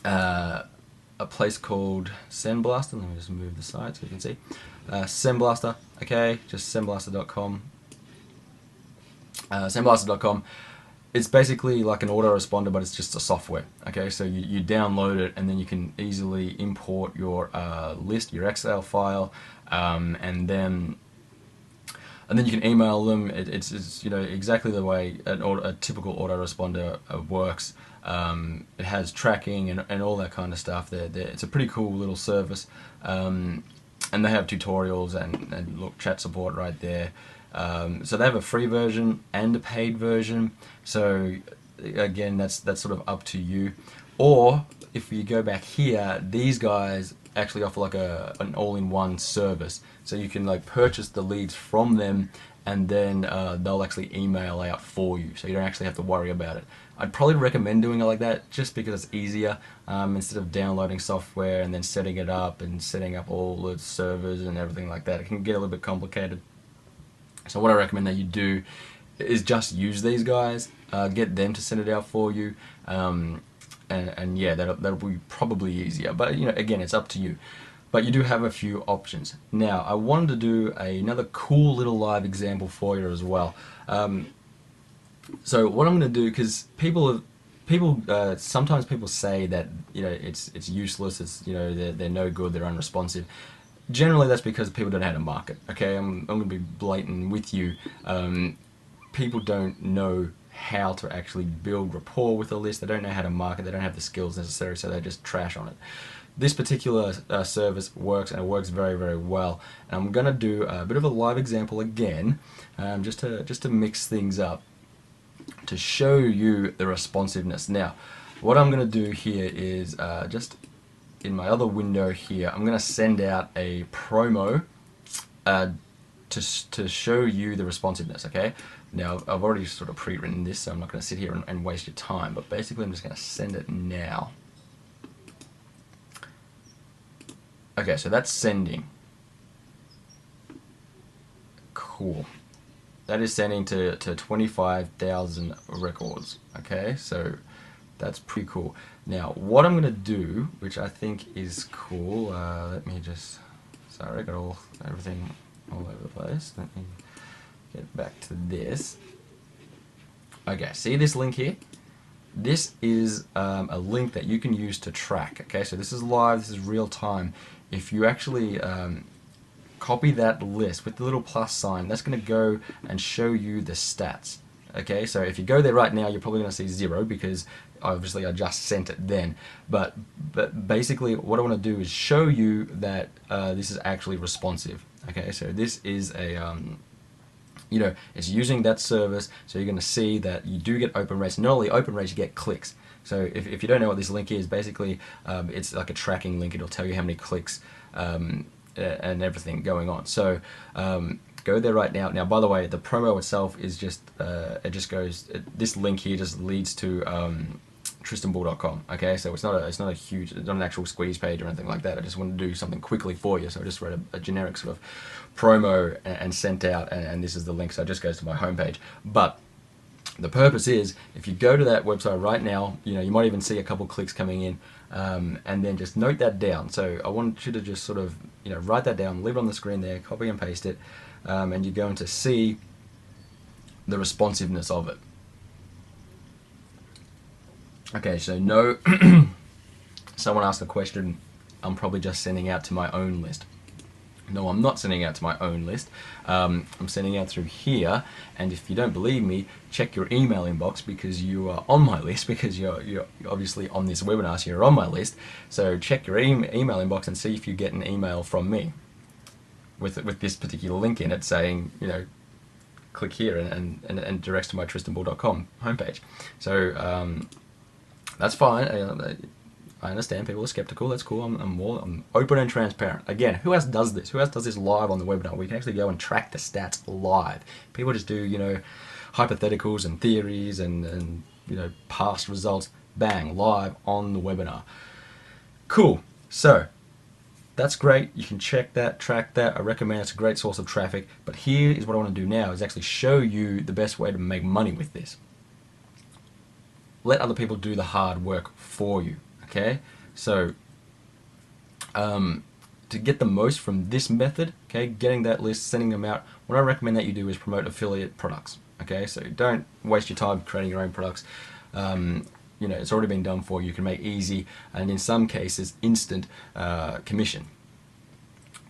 a place called SendBlaster. Let me just move the site so you can see. SendBlaster, okay, just sendblaster.com. Sendblaster.com. It's basically like an autoresponder, but it's just a software. Okay, so you download it, and then you can easily import your list, your Excel file, and then you can email them. It's you know, exactly the way a typical autoresponder works. It has tracking and all that kind of stuff. It's a pretty cool little service. and they have tutorials and look, chat support right there. So they have a free version and a paid version. So again, that's sort of up to you. Or if you go back here, these guys actually offer like an all-in-one service. So you can like purchase the leads from them, and then they'll actually email out for you, so you don't actually have to worry about it. I'd probably recommend doing it like that just because it's easier, instead of downloading software and then setting it up and setting up all the servers and everything like that. It can get a little bit complicated. So what I recommend that you do is just use these guys, get them to send it out for you, and yeah, that'll be probably easier. But you know, again, it's up to you. But you do have a few options. Now, I wanted to do another cool little live example for you as well. So what I'm going to do, because sometimes people say that, you know, it's useless, it's, you know, they're no good, they're unresponsive. Generally, that's because people don't know how to market. Okay, I'm going to be blatant with you. People don't know how to actually build rapport with a list. They don't know how to market. They don't have the skills necessary, so they just trash on it. This particular service works, and it works very, very well. And I'm going to do a bit of a live example again, just to mix things up, to show you the responsiveness. Now, what I'm going to do here is just in my other window here, I'm going to send out a promo to show you the responsiveness. Okay. Now, I've already sort of pre-written this, so I'm not going to sit here and waste your time. But basically, I'm just going to send it now. Okay, so that's sending. Cool. That is sending to 25,000 records. Okay, so that's pretty cool. Now, what I'm going to do, which I think is cool, let me just, sorry, I got everything all over the place. Let me get back to this. Okay, see this link here? This is a link that you can use to track. Okay, so this is live, this is real time. If you actually copy that list with the little plus sign, that's going to go and show you the stats. Okay, so if you go there right now, you're probably going to see 0 because obviously I just sent it then. But basically, what I want to do is show you that this is actually responsive. Okay, so this is a you know, it's using that service, so you're going to see that you do get open rates. Not only open rates, you get clicks. So if you don't know what this link is, basically it's like a tracking link. It'll tell you how many clicks and everything going on. So go there right now. Now, by the way, the promo itself is just it just goes. This link here just leads to tristanbull.com. Okay, so it's not a huge, it's not an actual squeeze page or anything like that. I just want to do something quickly for you, so I just wrote a generic sort of promo and sent out, and this is the link. So it just goes to my homepage. But the purpose is, if you go to that website right now, you know, you might even see a couple clicks coming in, and then just note that down. So I want you to just sort of, you know, write that down, leave it on the screen there, copy and paste it, and you're going to see the responsiveness of it. Okay, so no, someone asked a question, I'm probably just sending out to my own list. No, I'm not sending out to my own list. I'm sending out through here, and if you don't believe me, check your email inbox, because you are on my list, because you're obviously on this webinar, so you're on my list. So check your email inbox and see if you get an email from me with this particular link in it saying, you know, click here and directs to my tristanbull.com homepage. So that's fine. I understand people are skeptical. That's cool. I'm open and transparent. Again, who else does this? Who else does this live on the webinar? We can actually go and track the stats live. People just do, you know, hypotheticals and theories and you know, past results. Bang, live on the webinar. Cool. So that's great. You can check that, track that. I recommend it's a great source of traffic. But here is what I want to do now, is actually show you the best way to make money with this. Let other people do the hard work for you. Okay, so to get the most from this method, okay, getting that list, sending them out, what I recommend that you do is promote affiliate products. Okay, so don't waste your time creating your own products. You know, it's already been done for you. You can make easy, and in some cases, instant commission.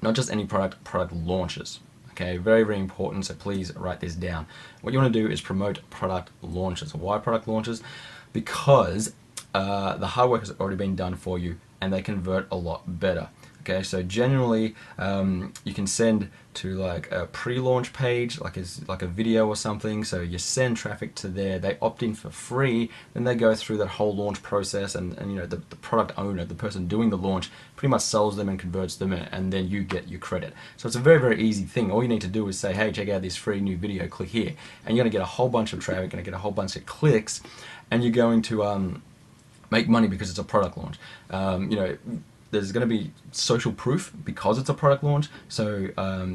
Not just any product launches. Okay, very, very important, so please write this down. What you want to do is promote product launches. Why product launches? Because the hard work has already been done for you, and they convert a lot better. Okay, so generally you can send to like a pre-launch page, like a video or something. So you send traffic to there, they opt in for free, then they go through that whole launch process, and you know the product owner, the person doing the launch, pretty much sells them and converts them, and then you get your credit. So it's a very easy thing. All you need to do is say, hey, check out this free new video, click here, and you're gonna get a whole bunch of traffic, gonna get a whole bunch of clicks, and you're going to make money because it's a product launch. You know, there's going to be social proof because it's a product launch, so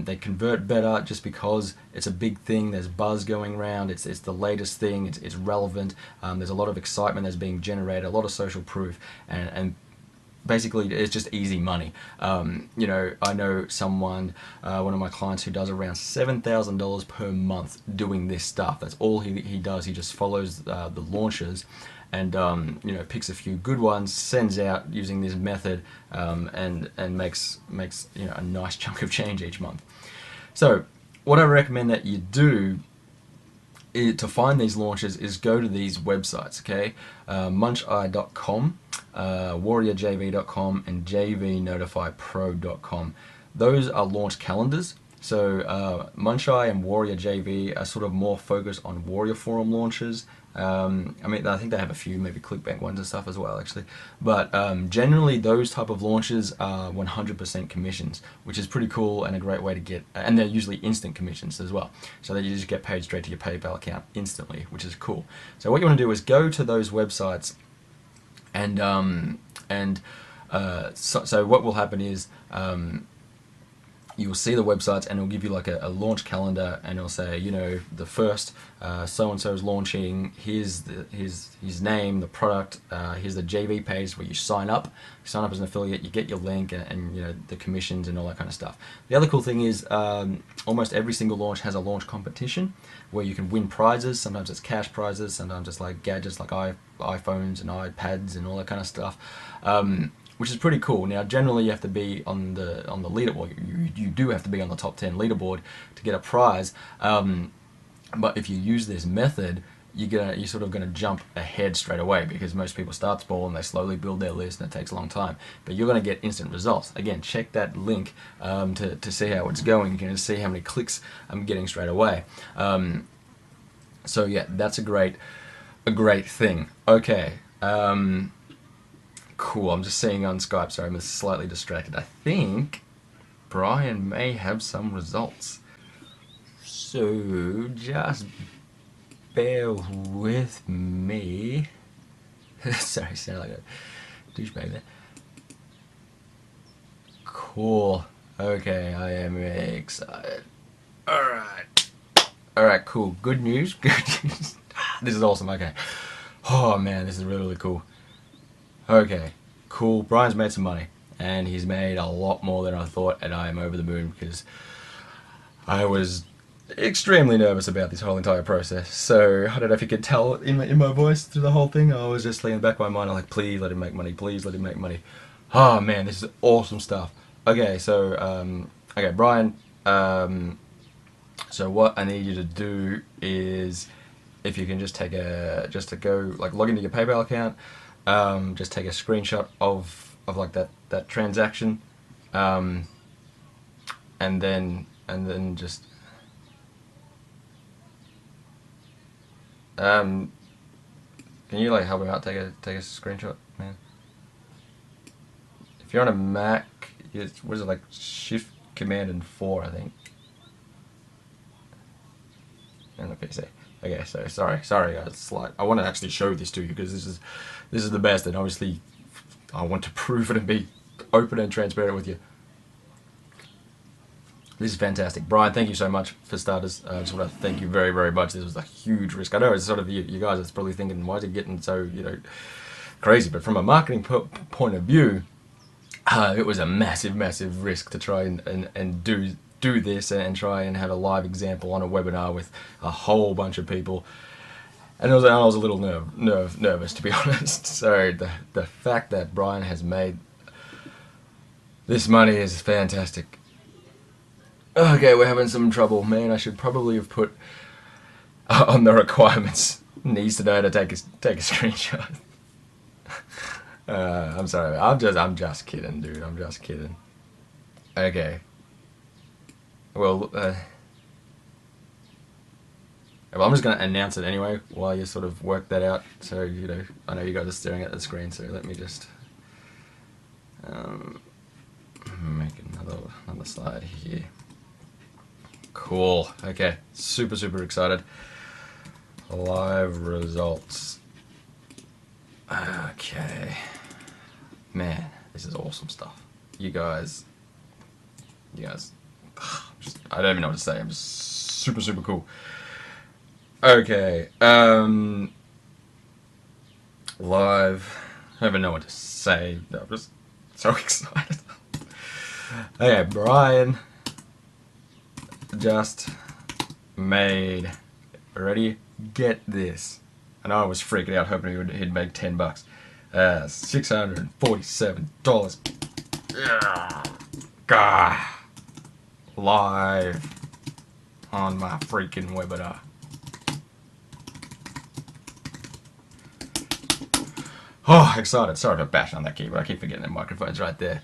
they convert better just because it's a big thing. There's buzz going around. It's the latest thing. It's relevant. There's a lot of excitement that's being generated. A lot of social proof, and basically it's just easy money. You know, I know someone, one of my clients, who does around $7,000 per month doing this stuff. That's all he does. He just follows the launches, and you know, picks a few good ones, sends out using this method, and makes you know, a nice chunk of change each month. So what I recommend that you do to find these launches is go to these websites, okay? Muncheye.com, warriorjv.com, and jvnotifypro.com. Those are launch calendars. So Muncheye and Warrior JV are sort of more focused on Warrior Forum launches. I mean, I think they have a few, maybe ClickBank ones and stuff as well, actually. But generally, those type of launches are 100% commissions, which is pretty cool and a great way to get, and they're usually instant commissions as well. So that you just get paid straight to your PayPal account instantly, which is cool. So what you want to do is go to those websites, and so what will happen is, you will see the websites, and it'll give you like a launch calendar, and it'll say, you know, the first so-and-so is launching, here's his name, the product, here's the JV page where you sign up as an affiliate, you get your link, and you know, the commissions and all that kind of stuff. The other cool thing is almost every single launch has a launch competition where you can win prizes. Sometimes it's cash prizes, sometimes it's like gadgets like iPhones and iPads and all that kind of stuff. Which is pretty cool. Now, generally, you have to be on the leaderboard. You do have to be on the top 10 leaderboard to get a prize. But if you use this method, you're sort of going to jump ahead straight away, because most people start small and they slowly build their list, and it takes a long time. But you're going to get instant results. Again, check that link to see how it's going. You can see how many clicks I'm getting straight away. So yeah, that's a great thing. Okay. Cool, I'm just seeing on Skype, sorry, I'm slightly distracted. I think Brian may have some results. So, just bear with me. Sorry, sound like a douchebag there. Cool. Okay, I am excited. Alright, cool. Good news, good news. This is awesome, okay. Oh man, this is really cool. Okay, cool. Brian's made some money, and he's made a lot more than I thought, and I am over the moon, because I was extremely nervous about this whole entire process. So I don't know if you could tell in my voice through the whole thing. I was just in the back of my mind, I'm like, please let him make money, please let him make money. Oh man, this is awesome stuff. Okay, so okay, Brian. So what I need you to do is, if you can just take log into your PayPal account. Just take a screenshot of like that transaction, and then just can you like help me out? Take a screenshot, man. If you're on a Mac, what is it, like Shift Command and 4, I think. And a PC. Okay, so sorry guys. I want to actually show this to you, because this is the best, and obviously I want to prove it and be open and transparent with you. This is fantastic. Brian, thank you so much for starters. I just want to thank you very much. This was a huge risk. I know it's sort of you guys are probably thinking, why is he getting so, you know, crazy? But from a marketing point of view, it was a massive risk to try and do this and try and have a live example on a webinar with a whole bunch of people. And I was a little nervous, to be honest. So the fact that Brian has made this money is fantastic. Okay, we're having some trouble, man. I should probably have put on the requirements, needs to know how to take a screenshot. I'm sorry, I'm just kidding, dude. I'm just kidding. Okay. Well, I'm just going to announce it anyway while you sort of work that out. So, you know, I know you guys are staring at the screen, so let me just make another slide here. Cool. Okay. Super, super excited. Live results. Okay. Man, this is awesome stuff. You guys, I don't even know what to say. I'm just super, super cool. Okay. Live. I don't even know what to say. I'm just so excited. Okay, Brian just made. Ready? Get this. I know I was freaking out hoping he'd make $10. $647. Yeah. God. Live on my freaking webinar. Oh, excited. Sorry for bashing on that keyboard. I keep forgetting the microphone's right there.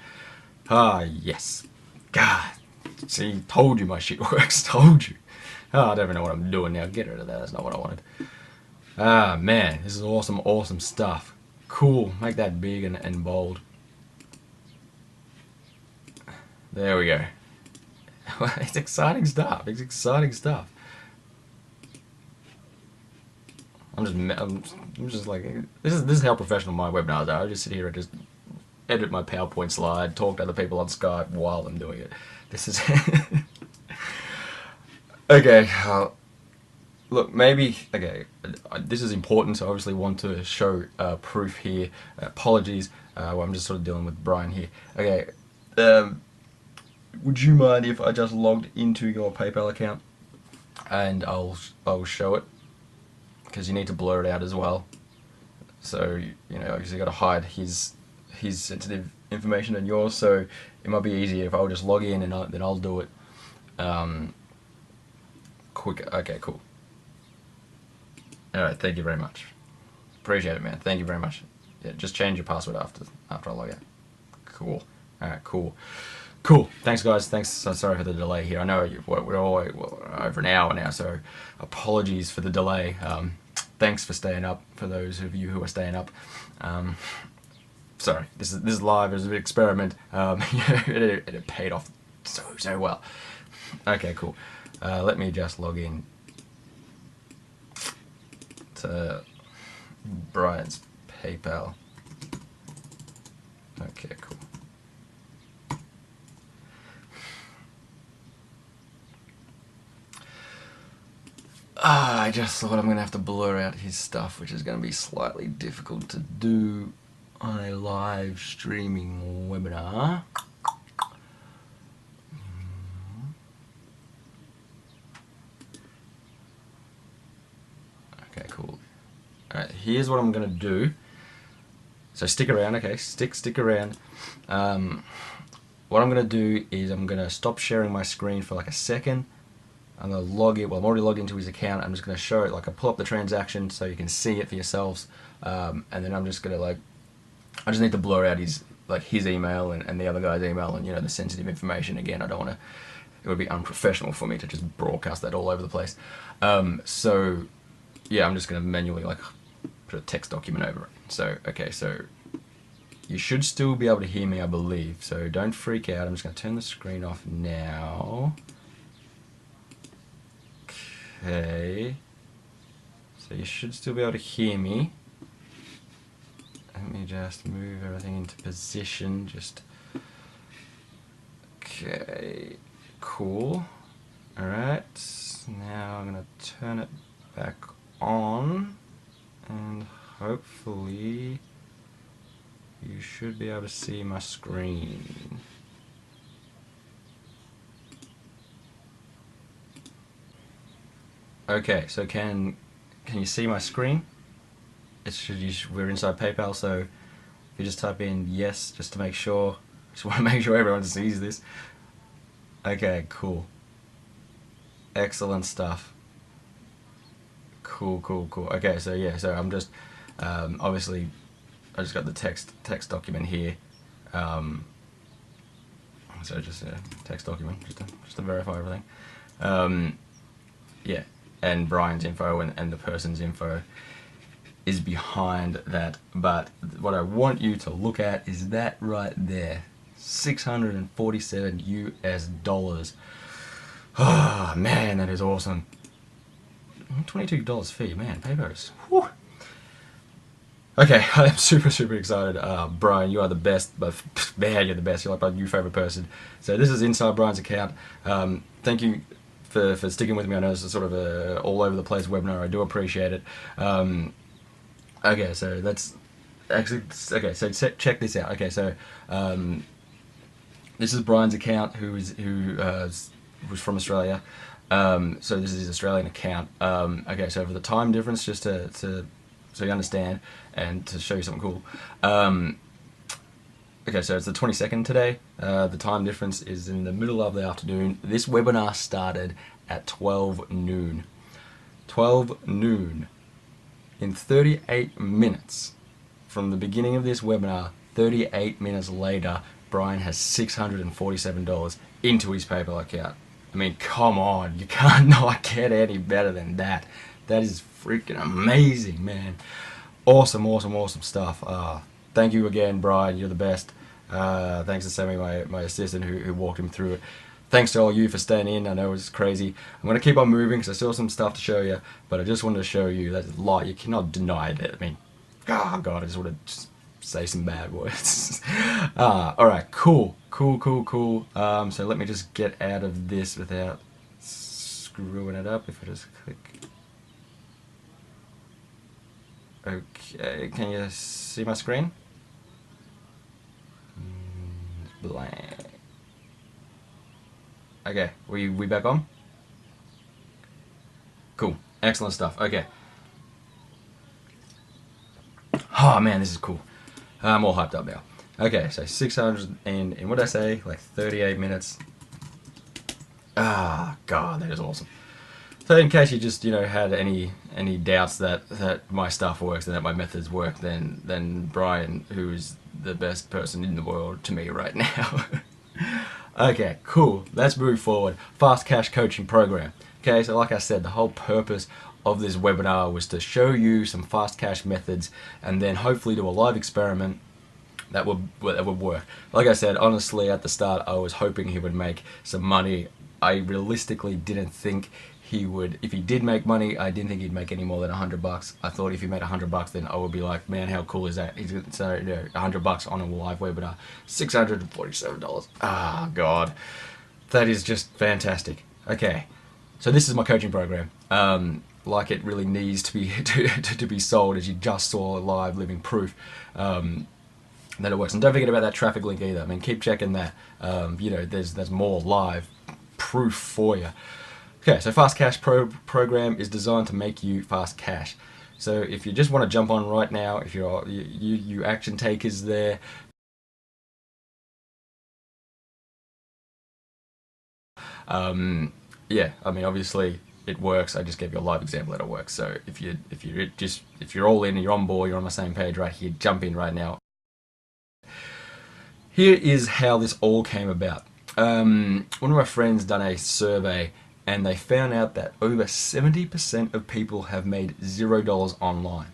Ah, yes. God. See, told you my shit works. Told you. Oh, I don't even know what I'm doing now. Get rid of that. That's not what I wanted. Ah, man. This is awesome, awesome stuff. Cool. Make that big and bold. There we go. It's exciting stuff. It's exciting stuff. I'm just like, this is how professional my webinars are. I just sit here and just edit my PowerPoint slide, talk to other people on Skype while I'm doing it. This is okay. Look, maybe this is important, so I obviously want to show proof here. Apologies, well, I'm just sort of dealing with Brian here. Okay, would you mind if I just logged into your PayPal account and I'll show it, because you need to blur it out as well. So you know, obviously got to hide his sensitive information and yours. So it might be easier if I'll just log in and then I'll do it. Quick. Okay, cool. All right, thank you very much. Appreciate it, man. Thank you very much. Yeah, just change your password after I log out. Cool. All right, cool. Cool. Thanks, guys. Thanks. Sorry for the delay here. I know we're all over an hour now, so apologies for the delay. Thanks for staying up. For those of you who are staying up, sorry. This is live. It was an experiment. It paid off so well. Okay, cool. Let me just log in to Brian's PayPal. Okay, cool. I just thought I'm going to have to blur out his stuff, which is going to be slightly difficult to do on a live streaming webinar. Okay, cool. Alright, here's what I'm going to do. So stick around, okay? Stick around. What I'm going to do is I'm going to stop sharing my screen for like a second. I'm going to log in. Well, I'm already logged into his account. I'm just going to show it. Like, I pull up the transaction so you can see it for yourselves. And then I'm just going to I just need to blur out his email and the other guy's email and, you know, the sensitive information. Again, I don't want to. It would be unprofessional for me to just broadcast that all over the place. So yeah, I'm just going to manually put a text document over it. So okay, so you should still be able to hear me, I believe. So don't freak out. I'm just going to turn the screen off now. Okay, so you should still be able to hear me. Let me just move everything into position. Okay, cool. Alright, now I'm going to turn it back on, and hopefully you should be able to see my screen. Okay, so can you see my screen? We're inside PayPal, so if you just type in yes, just to make sure, just want to make sure everyone sees this. Okay, cool. Excellent stuff. Cool. Okay, so yeah, so I'm just, obviously, I just got the text document here. So just a text document, just to verify everything. Yeah, and Brian's info and the person's info is behind that. But what I want you to look at is that right there, 647 US dollars. Oh man, that is awesome. $22 fee, man. PayPal. Whew. Okay, I'm super excited. Brian, you are the best, but man, you're the best. You're like my new favorite person. So this is inside Brian's account. Thank you for sticking with me. I know this is sort of a all over the place webinar. I do appreciate it. Okay, so that's actually okay. So check this out. Okay, so this is Brian's account, who was from Australia. So this is his Australian account. Okay, so for the time difference, just to so you understand, and to show you something cool. Okay, so it's the 22nd today. The time difference is in the middle of the afternoon. This webinar started at 12 noon. 12 noon. In 38 minutes from the beginning of this webinar, 38 minutes later, Brian has $647 into his PayPal account. I mean, come on, you can't not get any better than that. That is freaking amazing, man. Awesome stuff. Thank you again, Brian. You're the best. Thanks to Sammy, my assistant, who walked him through it. Thanks to all you for staying in. I know it was crazy. I'm going to keep on moving because I still have some stuff to show you, but I just wanted to show you that a lot. You cannot deny that. I mean, oh God, I just want to say some bad words. Alright, cool. So let me just get out of this without screwing it up. If I just click. Okay, can you see my screen? Blank. Okay, we back on? Cool, excellent stuff. Okay. Oh man, this is cool. I'm all hyped up now. Okay, so 600 and what did I say? Like 38 minutes. Ah, God, that is awesome. So in case you just had any doubts that my stuff works and that my methods work, then Brian, who is the best person in the world to me right now. Okay, cool. Let's move forward. Fast Cash Coaching Program. Okay, so like I said, the whole purpose of this webinar was to show you some fast cash methods and then hopefully do a live experiment that would work. Like I said, honestly, at the start, I was hoping he would make some money. I realistically didn't think he would. If he did make money, I didn't think he'd make any more than $100. I thought if he made $100, then I would be like, man, how cool is that? He's so $100 on a live webinar, $647. Ah, God, that is just fantastic. Okay, so this is my coaching program. Like it really needs to be to be sold, as you just saw live living proof that it works. And don't forget about that traffic link either. I mean, keep checking that. There's more live proof for you. Okay, so Fast Cash program is designed to make you fast cash. So if you just want to jump on right now, if you action takers there, yeah, I mean obviously it works. I just gave you a live example that it works. So if you're all in and you're on board, you're on the same page right here, jump in right now. Here is how this all came about. One of my friends done a survey and they found out that over 70% of people have made $0 online.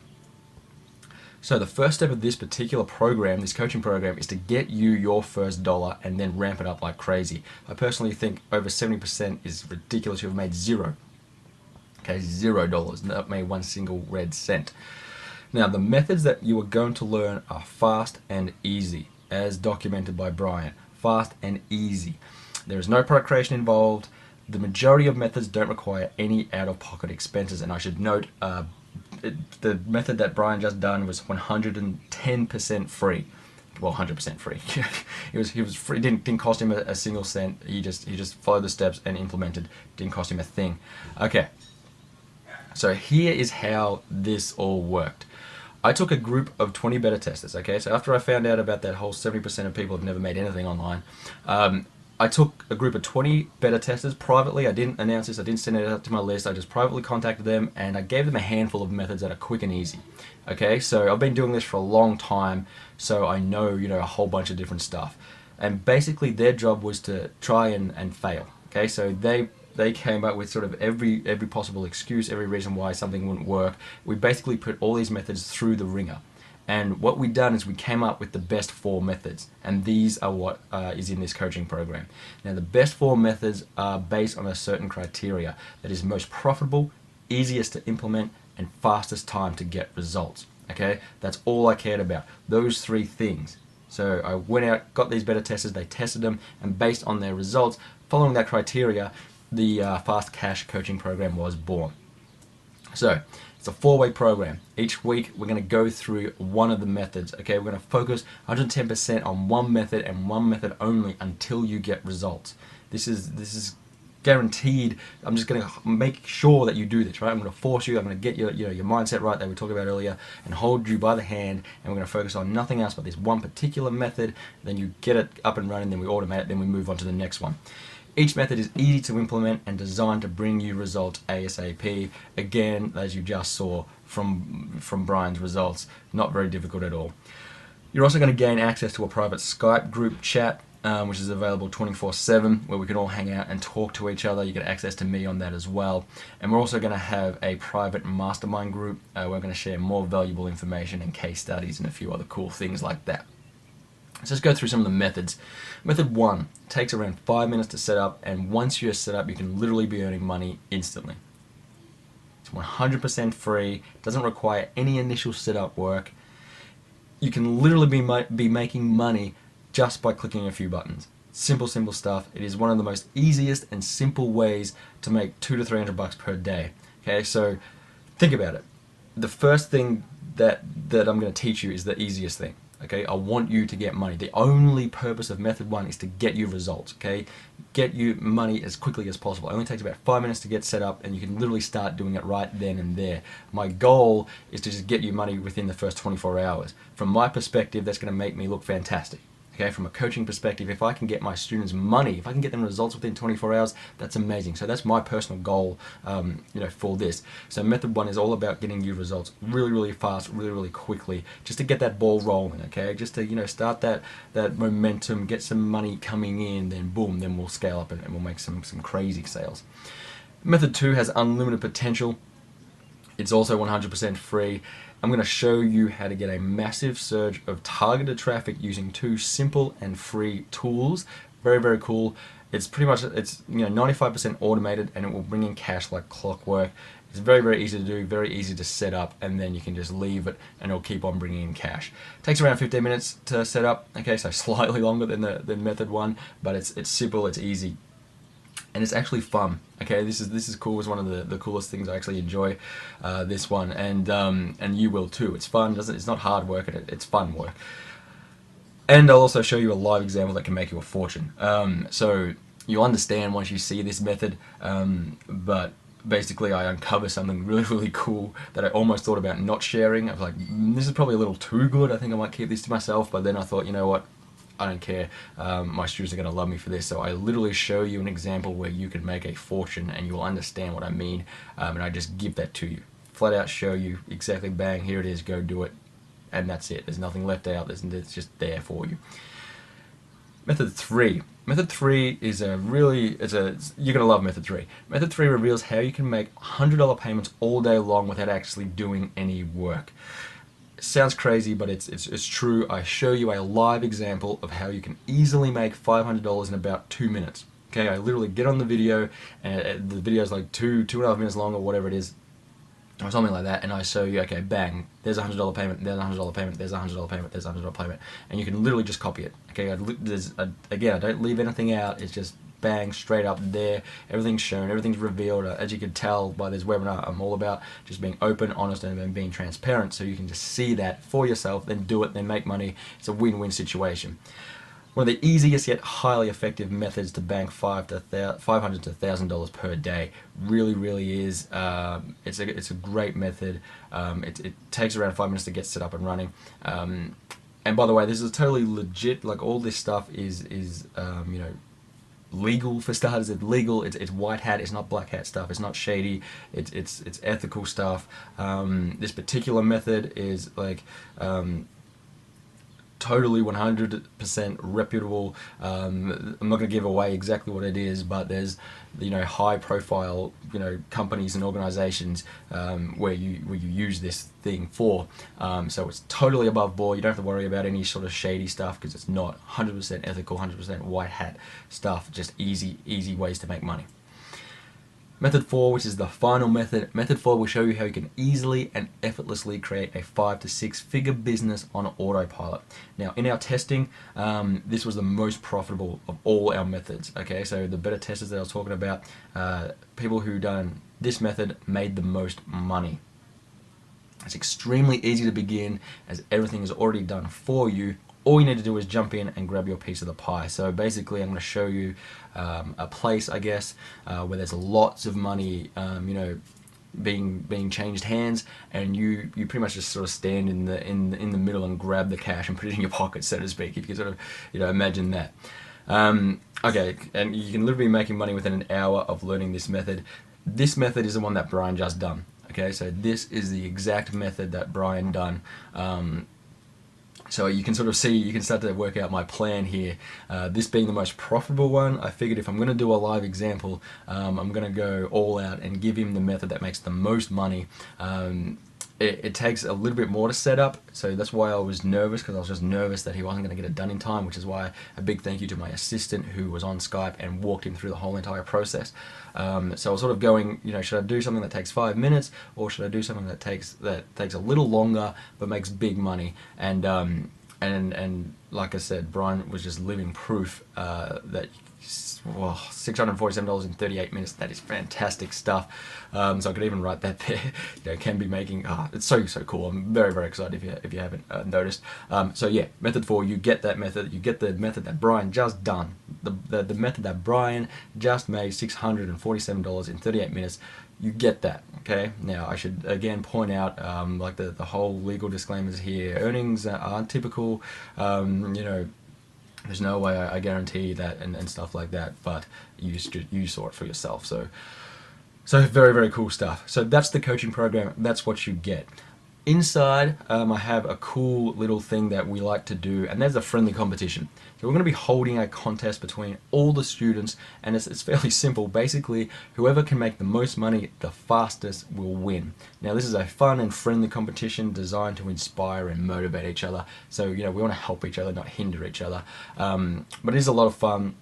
So the first step of this particular program, this coaching program, is to get you your first dollar and then ramp it up like crazy. I personally think over 70% is ridiculous. You've made zero. Okay, $0, not made one single red cent. Now the methods that you are going to learn are fast and easy, as documented by Brian. Fast and easy. There is no product creation involved. The majority of methods don't require any out-of-pocket expenses, and I should note the method that Brian just done was 110% free. Well, 100% free. he was free. Didn't cost him a single cent. He just followed the steps and implemented. Didn't cost him a thing. Okay. So here is how this all worked. I took a group of 20 beta testers. Okay, so after I found out about that whole 70% of people have never made anything online, I took a group of 20 beta testers privately. I didn't announce this, I didn't send it out to my list, I just privately contacted them and I gave them a handful of methods that are quick and easy. Okay, so I've been doing this for a long time, so I know, a whole bunch of different stuff. and basically their job was to try and fail. Okay, so they came up with sort of every possible excuse, every reason why something wouldn't work. We basically put all these methods through the ringer. And what we've done is we came up with the best 4 methods, and these are what is in this coaching program. Now, the best 4 methods are based on a certain criteria that is most profitable, easiest to implement, and fastest time to get results. Okay, that's all I cared about, those 3 things. So I went out, got these beta testers, they tested them, and based on their results, following that criteria, the Fast Cash coaching program was born. So it's a 4-way program. Each week we're going to go through one of the methods. Okay, we're going to focus 110% on one method and one method only until you get results. This is guaranteed. I'm just going to make sure that you do this, right? I'm going to force you. I'm going to get your mindset right that we talked about earlier, and hold you by the hand. And we're going to focus on nothing else but this one particular method. Then you get it up and running. Then we automate it. Then we move on to the next one. Each method is easy to implement and designed to bring you results ASAP. Again, as you just saw from Brian's results, not very difficult at all. You're also going to gain access to a private Skype group chat, which is available 24/7, where we can all hang out and talk to each other. You get access to me on that as well. And we're also going to have a private mastermind group where we're going to share more valuable information and case studies and a few other cool things like that. So let's go through some of the methods. Method 1 takes around 5 minutes to set up, and once you're set up, you can literally be earning money instantly. It's 100% free, doesn't require any initial setup work. You can literally be making money just by clicking a few buttons. Simple stuff. It is one of the most easiest and simple ways to make $200 to $300 per day. Okay, so think about it. The first thing that I'm going to teach you is the easiest thing. Okay, I want you to get money. The only purpose of method 1 is to get you results. Okay, get you money as quickly as possible. It only takes about 5 minutes to get set up, and you can literally start doing it right then and there. My goal is to just get you money within the first 24 hours. From my perspective, that's going to make me look fantastic. Okay, from a coaching perspective, if I can get my students money, if I can get them results within 24 hours, that's amazing. So that's my personal goal, for this. So method 1 is all about getting you results really fast, really quickly, just to get that ball rolling. Okay, just to start that momentum, get some money coming in, then boom, then we'll scale up and we'll make some crazy sales. Method 2 has unlimited potential. It's also 100% free. I'm going to show you how to get a massive surge of targeted traffic using 2 simple and free tools. Very cool. It's pretty much 95% automated, and it will bring in cash like clockwork. It's very easy to do, very easy to set up, and then you can just leave it and it'll keep on bringing in cash. It takes around 15 minutes to set up. Okay, so slightly longer than method 1, but it's simple, it's easy. And it's actually fun. Okay, this is cool. It's one of the coolest things. I actually enjoy this one, and you will too. It's fun. It's not hard work. It's fun work. And I'll also show you a live example that can make you a fortune. So you'll understand once you see this method. But basically, I uncover something really cool that I almost thought about not sharing. I was like, this is probably a little too good. I think I might keep this to myself. But then I thought, you know what? I don't care. My students are going to love me for this. So I literally show you an example where you can make a fortune, and you'll understand what I mean. And I just give that to you. Flat out show you exactly, bang, here it is, go do it. And that's it. There's nothing left out. It's just there for you. Method 3. Method 3 is you're going to love Method 3. Method 3 reveals how you can make $100 payments all day long without actually doing any work. Sounds crazy, but it's true. I show you a live example of how you can easily make $500 in about 2 minutes. Okay, I literally get on the video, and the video is like 2.5 minutes long or whatever it is, or something like that, and I show you, okay, bang, there's a $100 payment, there's a $100 payment, there's a $100 payment, there's a $100 payment, and you can literally just copy it. Okay, again, I don't leave anything out. It's just bang, straight up there. Everything's shown, everything's revealed. As you can tell by this webinar, I'm all about just being open, honest, and being transparent, so you can just see that for yourself, then do it, then make money. It's a win-win situation. One of the easiest yet highly effective methods to bank $500 to $1,000 per day. Really is. It's a great method. It takes around 5 minutes to get set up and running. And by the way, this is totally legit. Like, all this stuff is legal for starters. It's legal. It's white hat. It's not black hat stuff. It's not shady. It's ethical stuff. This particular method is like totally 100% reputable. I'm not going to give away exactly what it is, but there's high profile companies and organizations where you use this thing for. So it's totally above board. You don't have to worry about any sort of shady stuff because it's not 100% ethical, 100% white hat stuff. Just easy ways to make money. Method 4, which is the final method. Method 4 will show you how you can easily and effortlessly create a 5 to 6 figure business on autopilot. Now, in our testing, this was the most profitable of all our methods. Okay, so the beta testers that I was talking about, people who done this method made the most money. It's extremely easy to begin as everything is already done for you. All you need to do is jump in and grab your piece of the pie. So basically I'm going to show you a place, I guess, where there's lots of money, being changed hands, and you pretty much just sort of stand in the middle and grab the cash and put it in your pocket, so to speak, if you can sort of imagine that. Okay, and you can literally be making money within an hour of learning this method. This method is the one that Brian just done. Okay, so this is the exact method that Brian done. So you can sort of see, you can start to work out my plan here. This being the most profitable one, I figured if I'm going to do a live example, I'm going to go all out and give him the method that makes the most money. It takes a little bit more to set up, so that's why I was nervous, because I was just nervous that he wasn't going to get it done in time, which is why a big thank you to my assistant who was on Skype and walked him through the whole entire process. So I was sort of going, should I do something that takes 5 minutes, or should I do something that takes a little longer but makes big money? And like I said, Brian was just living proof that $647 in 38 minutes. That is fantastic stuff. So I could even write that there. Can be making. It's so cool. I'm very excited if you haven't noticed. So yeah, method 4. You get that method. You get the method that Brian just done. The method that Brian just made $647 in 38 minutes. You get that. Okay. Now I should again point out, like the whole legal disclaimers here. Earnings aren't typical. There's no way I guarantee that and stuff like that, but you saw it for yourself. So very cool stuff. So that's the coaching program. That's what you get. Inside, I have a cool little thing that we like to do, and that's a friendly competition. So we're going to be holding a contest between all the students, and it's fairly simple. Basically, whoever can make the most money the fastest will win. Now, this is a fun and friendly competition designed to inspire and motivate each other. So, we want to help each other, not hinder each other. But it is a lot of fun.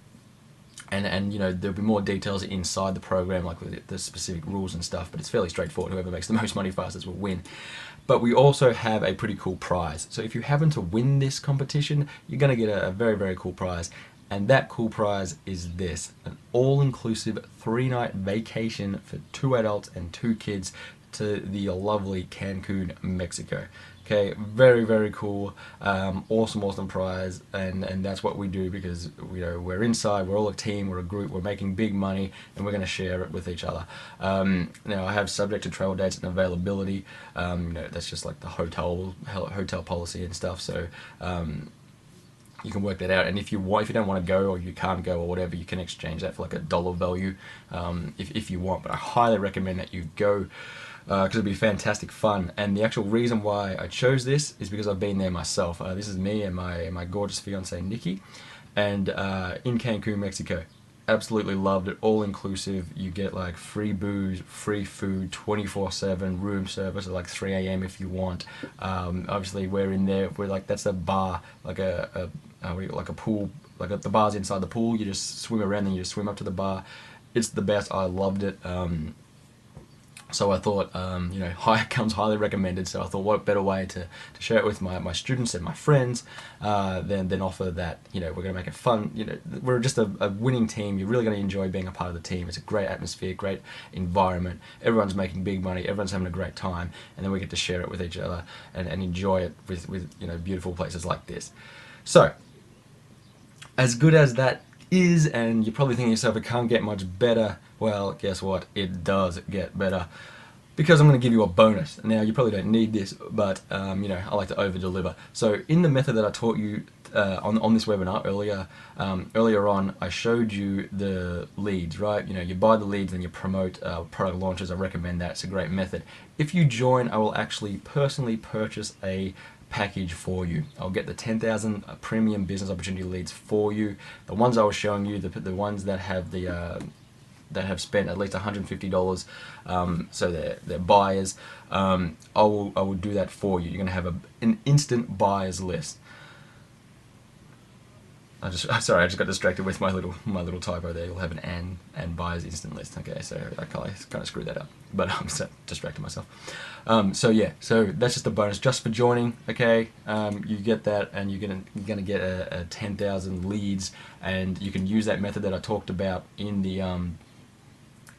And there'll be more details inside the program, like the specific rules and stuff, but it's fairly straightforward. Whoever makes the most money fastest will win. But we also have a pretty cool prize. So if you happen to win this competition, you're going to get a very cool prize. And that cool prize is this: an all-inclusive 3-night vacation for 2 adults and 2 kids to the lovely Cancun, Mexico. Okay, very cool, awesome prize, and that's what we do because we're inside, we're all a team, we're a group, we're making big money, and we're going to share it with each other. Now I have subject to travel dates and availability. That's just like the hotel policy and stuff. So you can work that out, and if you don't want to go or you can't go or whatever, you can exchange that for like a dollar value if you want. But I highly recommend that you go. Because it'll be fantastic fun, and the actual reason why I chose this is because I've been there myself. This is me and my gorgeous fiancée Nikki, and in Cancun, Mexico. Absolutely loved it. All inclusive. You get like free booze, free food, 24/7 room service at like 3 a.m. if you want. Obviously, we're in there. We're like, that's a bar, like a pool. Like the bar's inside the pool. You just swim around and you just swim up to the bar. It's the best. I loved it. So I thought, comes highly recommended. So I thought, what better way to share it with my students and my friends than offer that, we're going to make it fun. We're just a winning team. You're really going to enjoy being a part of the team. It's a great atmosphere, great environment. Everyone's making big money. Everyone's having a great time. And then we get to share it with each other and enjoy it with beautiful places like this. So, as good as that is, and you're probably thinking to yourself, it can't get much better. Well, guess what? It does get better, because I'm going to give you a bonus. Now, you probably don't need this, but I like to over-deliver. So in the method that I taught you on this webinar earlier on, I showed you the leads, right? You buy the leads and you promote product launches. I recommend that. It's a great method. If you join, I will actually personally purchase a package for you. I'll get the 10,000 premium business opportunity leads for you. The ones I was showing you, the ones that have that have spent at least $150, so they're buyers. I will do that for you. You're going to have an instant buyers list. Sorry, I just got distracted with my little typo there. You'll have an and buyers instant list. Okay, so I kind of screwed that up, but I'm distracted myself. So yeah, so that's just a bonus just for joining. Okay, you get that, and you're gonna get a 10,000 leads, and you can use that method that I talked about in the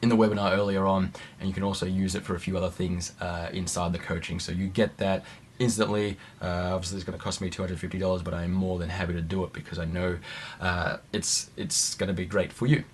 webinar earlier on, and you can also use it for a few other things inside the coaching. So you get that instantly. Obviously it's going to cost me $250, but I am more than happy to do it because I know it's going to be great for you.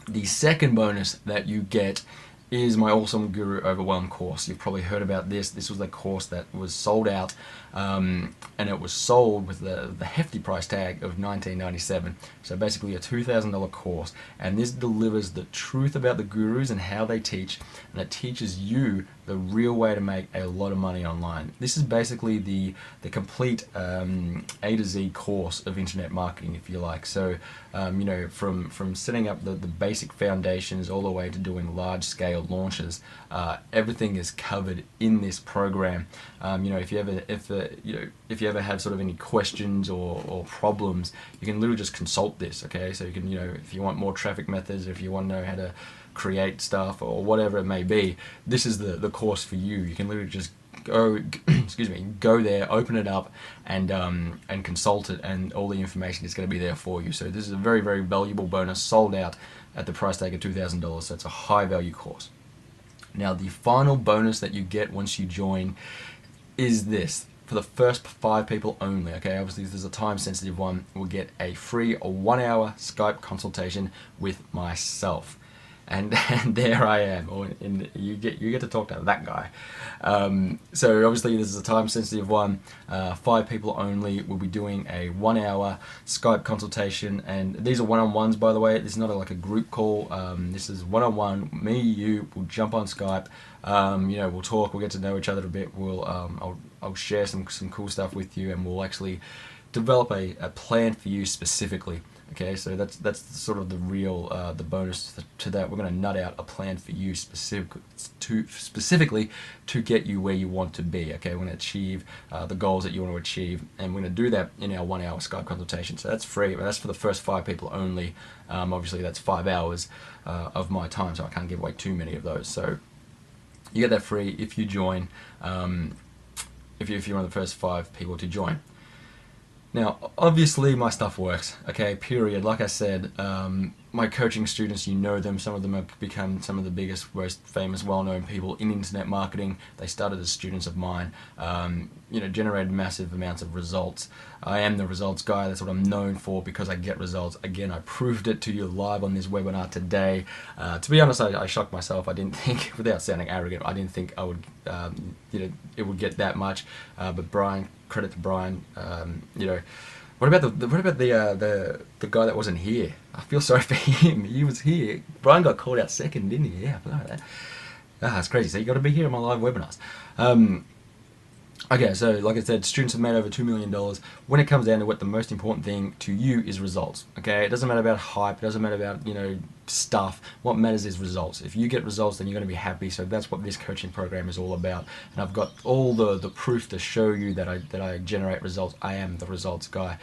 The second bonus that you get is my Awesome Guru Overwhelm course. You've probably heard about this. This was the course that was sold out, and it was sold with the hefty price tag of $19.97. So basically a $2,000 course, and this delivers the truth about the gurus and how they teach, and it teaches you the real way to make a lot of money online. This is basically the complete A to Z course of internet marketing, if you like. So you know, from setting up the basic foundations all the way to doing large scale launches, everything is covered in this program. You know, if you ever have sort of any questions or problems, you can literally just consult this. Okay, so you can, you know, if you want more traffic methods, if you want to know how to create stuff or whatever it may be, this is the course for you. You can literally just go excuse me, go there, open it up, and consult it, and all the information is going to be there for you. So this is a very, very valuable bonus, sold out at the price tag of $2,000. So it's a high value course. Now the final bonus that you get once you join is this. For the first 5 people only, okay, obviously this is a time sensitive one, we'll get a free 1-hour Skype consultation with myself. And there I am, you get to talk to that guy. So obviously this is a time sensitive one. 5 people only. We'll be doing a 1-hour Skype consultation, and these are one-on-ones, by the way. This is not like a group call. This is one-on-one. Me, you, we'll jump on Skype. You know, we'll talk. We'll get to know each other a bit. I'll share some cool stuff with you, and we'll actually develop a plan for you specifically. Okay, so that's sort of the real the bonus to that. We're going to nut out a plan for you specifically to get you where you want to be. Okay, we're going to achieve the goals that you want to achieve, and we're going to do that in our 1-hour Skype consultation. So that's free, but that's for the first 5 people only. Obviously, that's 5 hours of my time, so I can't give away too many of those. So you get that free if you join. If you're one of the first 5 people to join. Now, obviously my stuff works, okay, period. Like I said, my coaching students, you know them, some of them have become some of the biggest, most famous, well-known people in internet marketing. They started as students of mine, you know, generated massive amounts of results. I am the results guy. That's what I'm known for, because I get results. Again, I proved it to you live on this webinar today. To be honest, I shocked myself. I didn't think, without sounding arrogant, I didn't think I would, you know, it would get that much. But Brian, credit to Brian. You know, what about the guy that wasn't here? I feel sorry for him. He was here. Brian got called out second, didn't he? Yeah, I forgot about that. It's crazy. So you got to be here in my live webinars. Okay, so like I said, students have made over $2 million. When it comes down to it, the most important thing to you is results. Okay, it doesn't matter about hype. It doesn't matter about, you know, stuff. What matters is results. If you get results, then you're going to be happy. So that's what this coaching program is all about. And I've got all the proof to show you that I generate results. I am the results guy.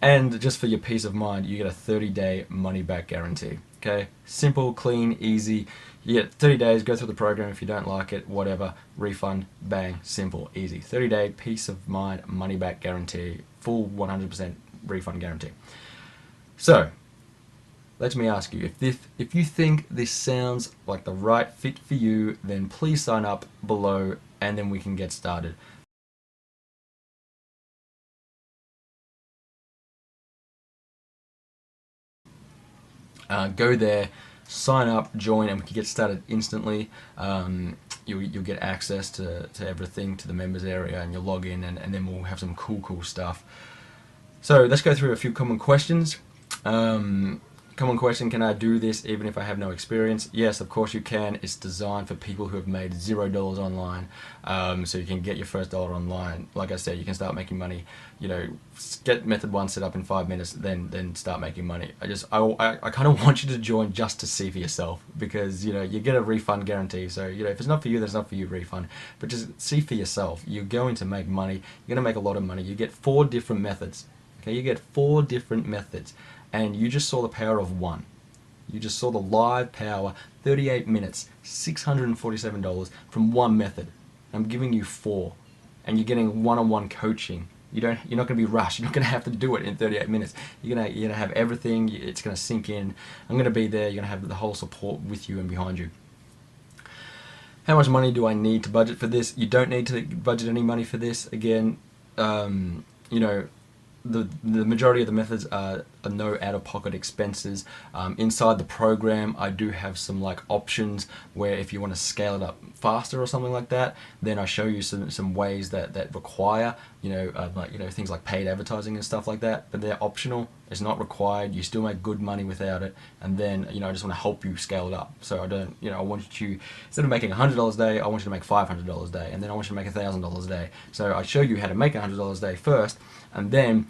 And just for your peace of mind, you get a 30-day money-back guarantee. Okay, simple, clean, easy. You get 30 days, go through the program. If you don't like it, whatever, refund, bang, simple, easy. 30-day peace of mind, money-back guarantee, full 100% refund guarantee. So, let me ask you, if you think this sounds like the right fit for you, then please sign up below, and then we can get started. Go there, sign up, join, and we can get started instantly. You'll get access to everything, to the members area, and you'll log in, and then we'll have some cool stuff. So let's go through a few common questions. A Common question, can I do this even if I have no experience? Yes, of course you can. It's designed for people who have made $0 online. So you can get your first dollar online. Like I said, you can start making money, you know, get method 1 set up in 5 minutes, then start making money. I kind of want you to join just to see for yourself, because, you know, you get a refund guarantee. So, you know, if it's not for you, then it's not for you, refund. But just see for yourself. You're going to make money. You're going to make a lot of money. You get 4 different methods. Okay, you get 4 different methods. And you just saw the power of one. You just saw the live power, 38 minutes, $647 from one method. I'm giving you 4, and you're getting one-on-one coaching. You're not going to be rushed. You're not going to have to do it in 38 minutes. You're gonna have everything. It's going to sink in. I'm going to be there. You're going to have the whole support with you and behind you. How much money do I need to budget for this? You don't need to budget any money for this. Again, you know, the majority of the methods are no out-of-pocket expenses. Inside the program, I do have some like options where if you want to scale it up faster or something like that, then I show you some ways that require, you know, things like paid advertising and stuff like that. But they're optional. It's not required. You still make good money without it. And then, you know, I just want to help you scale it up. So I don't, you know, I want you to, instead of making $100 a day, I want you to make $500 a day, and then I want you to make $1,000 a day. So I show you how to make $100 a day first, and then,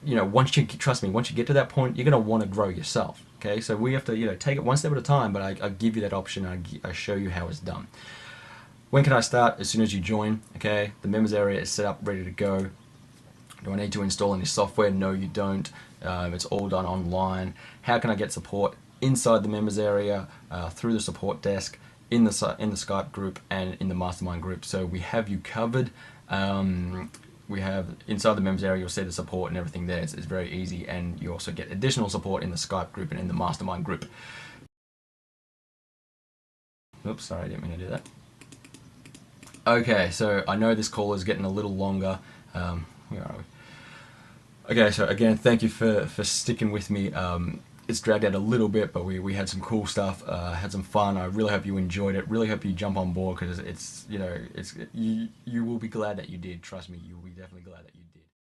you know, trust me, once you get to that point, you're going to want to grow yourself. Okay, so we have to, you know, take it one step at a time, but I give you that option. I show you how it's done. When can I start? As soon as you join. Okay, the members area is set up, ready to go. Do I need to install any software? No, you don't. It's all done online. How can I get support? Inside the members area, through the support desk, in the Skype group, and in the mastermind group. So we have you covered. We have inside the members area, you'll see the support and everything there. It's very easy, and you also get additional support in the Skype group and in the mastermind group. Oops, sorry, I didn't mean to do that. Okay, so I know this call is getting a little longer. Where are we? Okay, so again, thank you for sticking with me. It's dragged out a little bit, but we had some cool stuff, had some fun. I really hope you enjoyed it. Really hope you jump on board, because it's, you know, you will be glad that you did. Trust me, you will be definitely glad that you did.